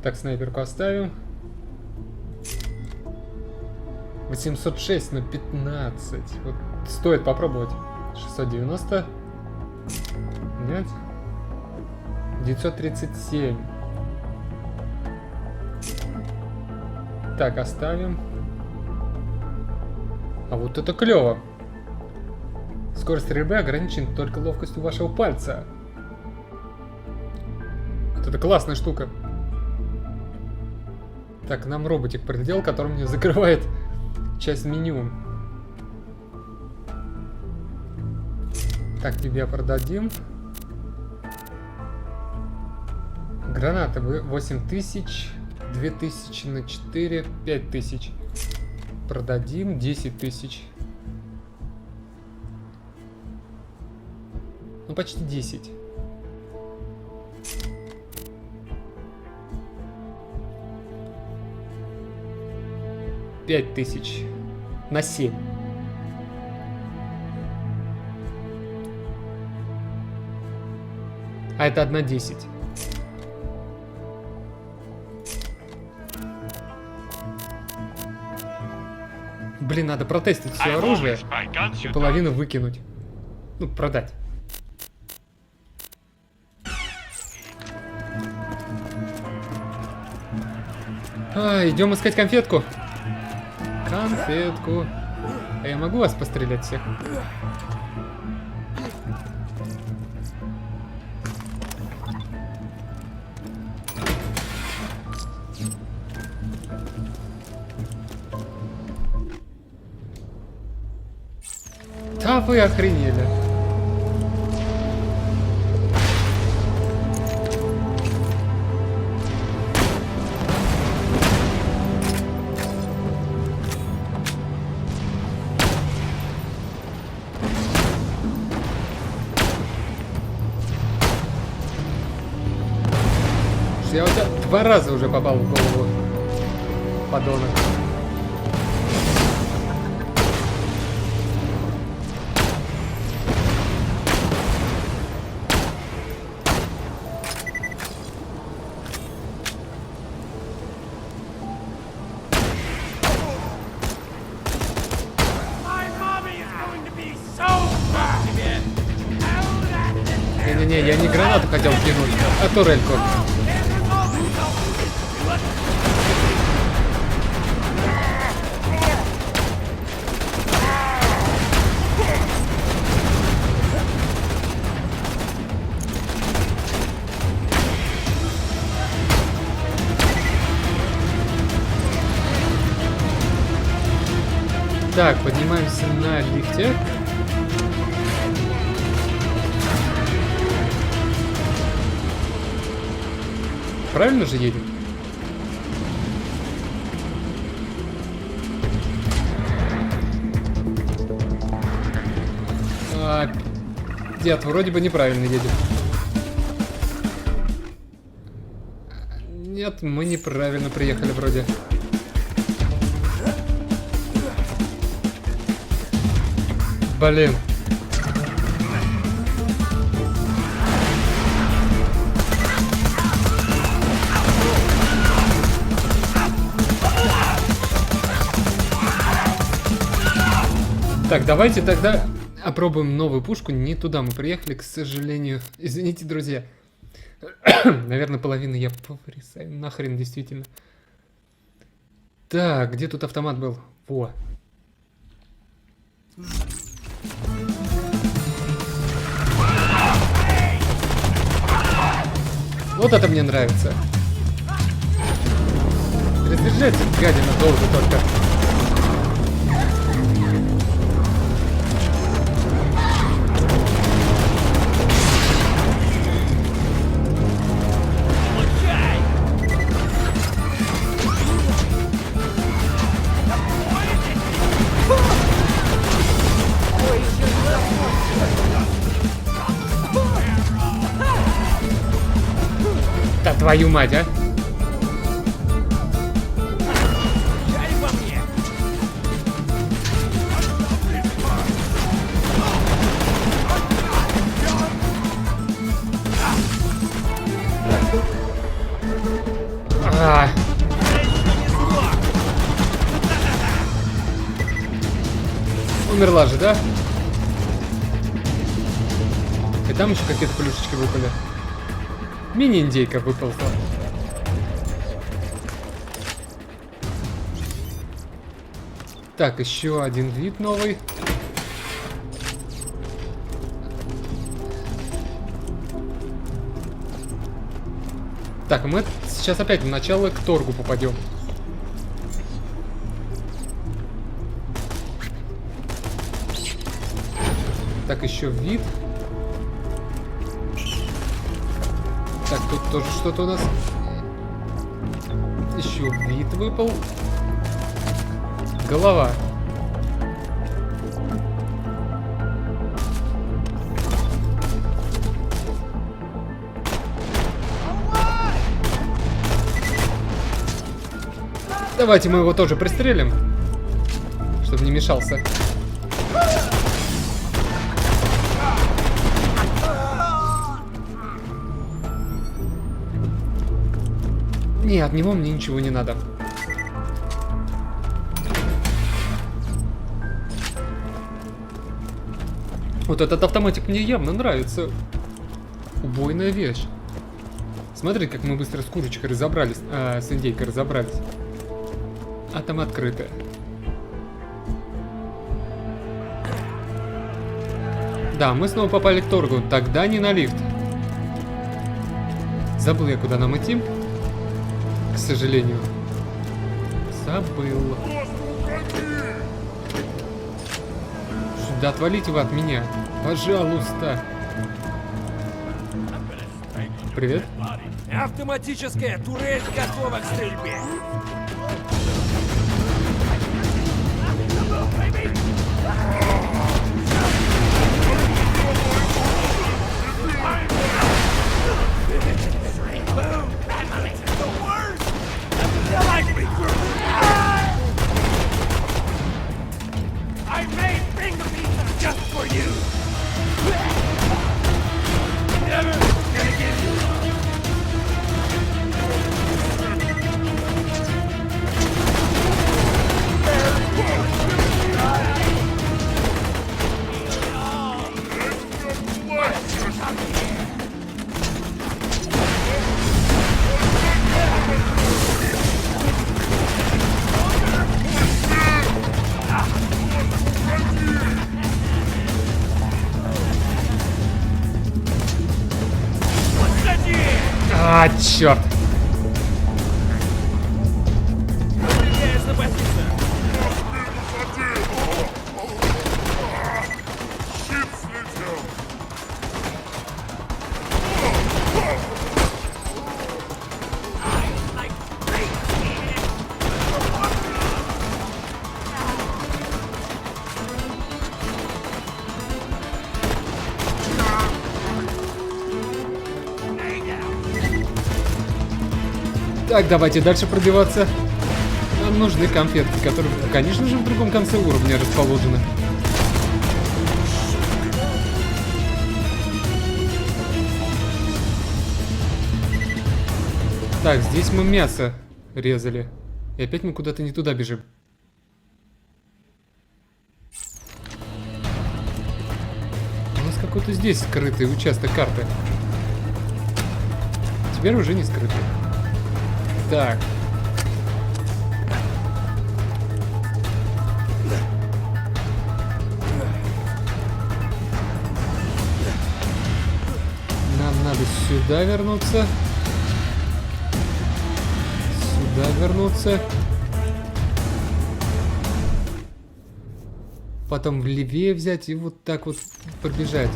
Так, снайперку оставим. 806 на 15. Вот стоит попробовать. 690. Нет. 937. Так, оставим. А вот это клево. Скорость стрельбы ограничена только ловкостью вашего пальца. Вот это классная штука. Так, нам роботик прилетел, который мне закрывает часть меню. Так, тебе продадим. Гранаты 8000, 2000 на 4, 5000. Продадим 10 тысяч. Ну, почти 10. $5000 на 7. А это 1/10. Блин, надо протестить все оружие и половину выкинуть. Ну, продать. Идем искать конфетку. Конфетку. А я могу вас пострелять всех? Да вы охренели. Я у тебя 2 раза уже попал в голову, подонок. Не-не-не, я не гранату хотел кинуть, а турельку. Так, поднимаемся на лифте. Правильно же едем? Нет, вроде бы неправильно едем. Нет, мы неправильно приехали вроде. Блин. Так, давайте тогда опробуем новую пушку. Не туда мы приехали, к сожалению. Извините, друзья. Наверное, половину я повырезаю. Нахрен, действительно. Так, где тут автомат был? Во. Вот это мне нравится. Разряжается гадина долго только. Да твою мать, а? Умерла же, да? И там еще какие-то плюшечки выпали. Мини-индейка выползла. Так, еще один вид новый. Так, мы сейчас опять в начало к торгу попадем. Так, еще вид. Так, тут тоже что-то у нас. Еще вид выпал. Голова. Давайте мы его тоже пристрелим, чтобы не мешался. Не, от него мне ничего не надо. Вот этот автоматик мне явно нравится. Убойная вещь. Смотри, как мы быстро с курочкой разобрались, с индейкой разобрались. А там открыто. Да, мы снова попали к торгу. Тогда не на лифт. Забыл я, куда нам идти. К сожалению. Забыл. Да отвалите вы от меня. Пожалуйста. Привет. Автоматическая турель готова к стрельбе. А, черт! Так, давайте дальше пробиваться. Нам нужны конфетки, которые, конечно же, в другом конце уровня расположены. Так, здесь мы мясо резали. И опять мы куда-то не туда бежим. Откуда здесь скрытый участок карты? Теперь уже не скрытый. Так. Нам надо сюда вернуться. Сюда вернуться. Потом влевее взять и вот так вот пробежать.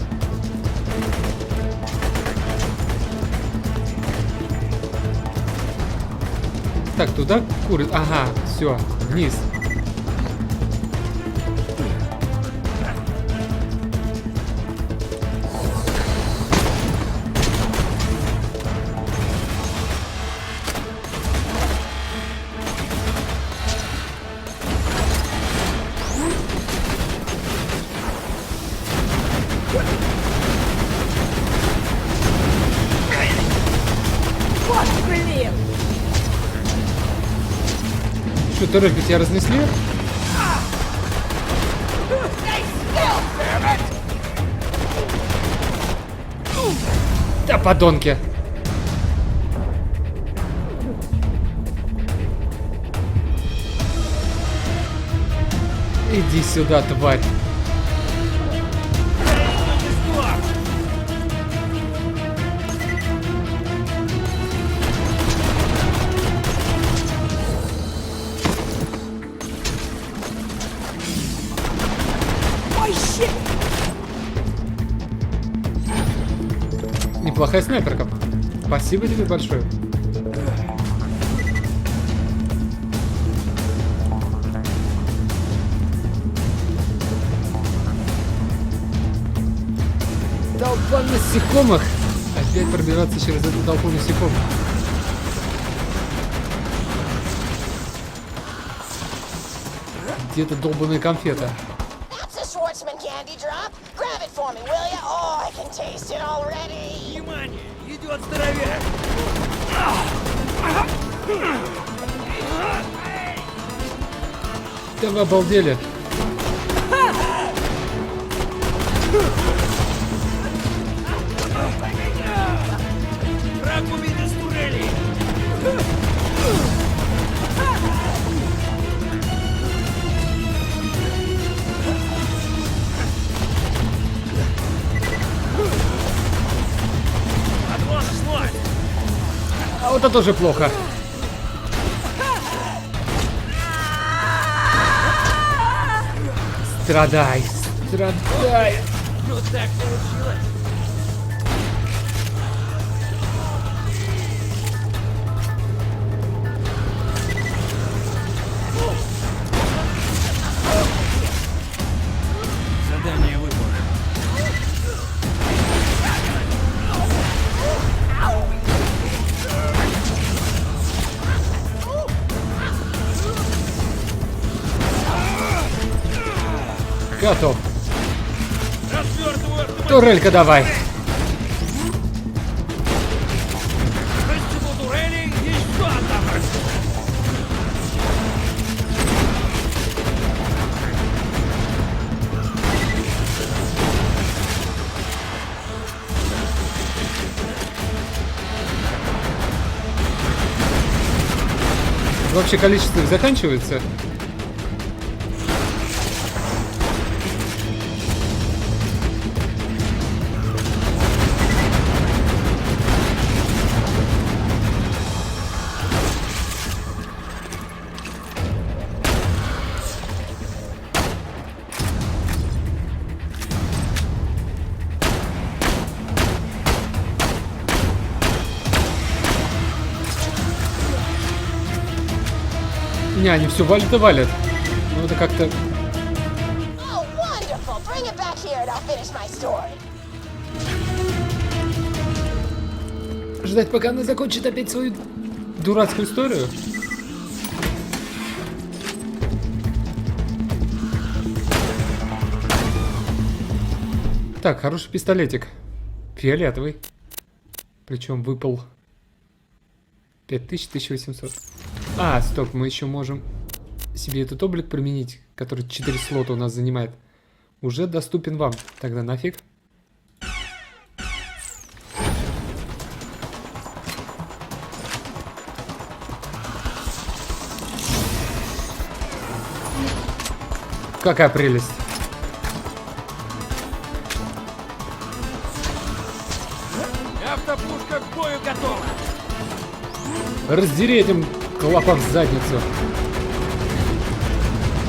Так, туда куры. Ага, все, вниз. Вот, блин! Что, Торрг, тебя разнесли? Да, подонки! Иди сюда, тварь! Неплохая снайперка. Спасибо тебе большое. Толпа насекомых. Опять пробираться через эту толпу насекомых. Где-то долбаная конфета. Внимание! Идет здоровяк! Да вы обалдели. Враг убит из турелей! Подвоз слой! А вот это тоже плохо. Страдай, страдай. Ну так получилось! Задание выполнено. Готов. Развертываю автомобиль! Турелька давай. Растяну турели, еще одна прыжка! Вообще количество их заканчивается. Не, они все валят и валят. Ну это как-то... Oh, wonderful! Bring it back here and I'll finish my story. Ждать, пока она закончит опять свою дурацкую историю. Так, хороший пистолетик. Фиолетовый. Причем выпал 5000, 1800. А, стоп, мы еще можем себе этот облик применить, который 4 слота у нас занимает. Уже доступен вам. Тогда нафиг. какая прелесть. Автопушка к бою готова. Раздери этим клопам задницу.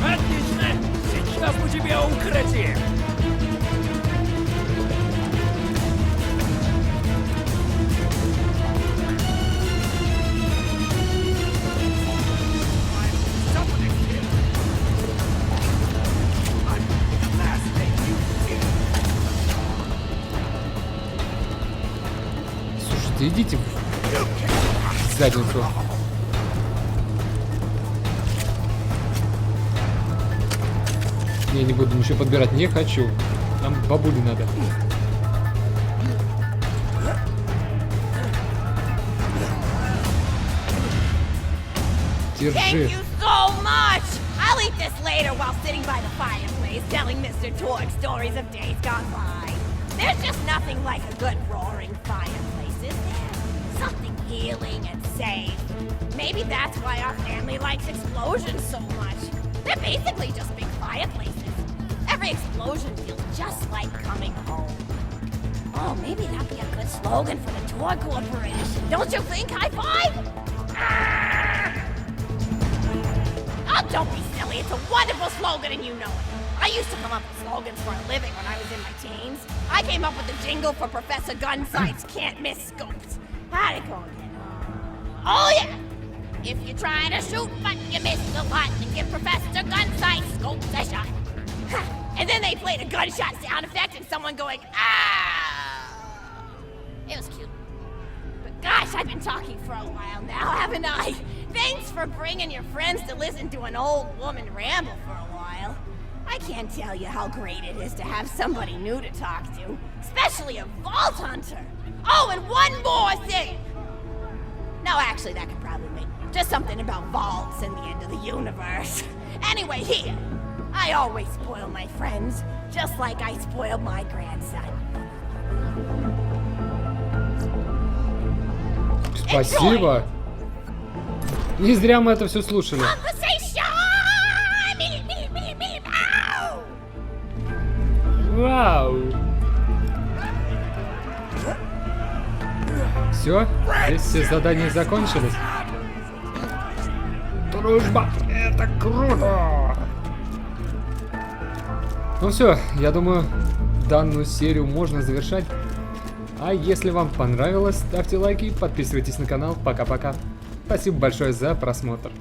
Отлично. Сейчас мы тебя укротим. Слушайте, идите в задницу. Я не буду ничего подбирать, не хочу. Нам бабули надо. Thank Держи. you so much! I'll eat this later while sitting by the fireplace telling Mr. Torrg stories of days gone by. There's just nothing like a good roaring fireplace, is there? Something healing and safe. Maybe that's why our family likes explosions so much. They're basically just big fireplaces. Every explosion feels just like coming home. Oh, maybe that'd be a good slogan for the Tor Corporation. Don't you think, High Five? Oh, don't be silly. It's a wonderful slogan and you know it. I used to come up with slogans for a living when I was in my teens. I came up with the jingle for Professor Gunsight's Can't Miss Scopes. How'd it go again? Oh, yeah! If you're trying to shoot but you miss the lot, then give Professor Gunsight Scopes a shot. And then they played a gunshot sound effect and someone going, ah! It was cute. But gosh, I've been talking for a while now, haven't I? Thanks for bringing your friends to listen to an old woman ramble for a while. I can't tell you how great it is to have somebody new to talk to, especially a vault hunter. Oh, and one more thing. No, actually, that could probably make just something about vaults and the end of the universe. Anyway, here. I always spoil my friends, just like I spoiled my grandson. Спасибо. Не зря мы это все слушали. Вау. Все, здесь все задания закончились. Дружба, это круто. Ну все, я думаю, данную серию можно завершать. А если вам понравилось, ставьте лайки, подписывайтесь на канал. Пока-пока. Спасибо большое за просмотр.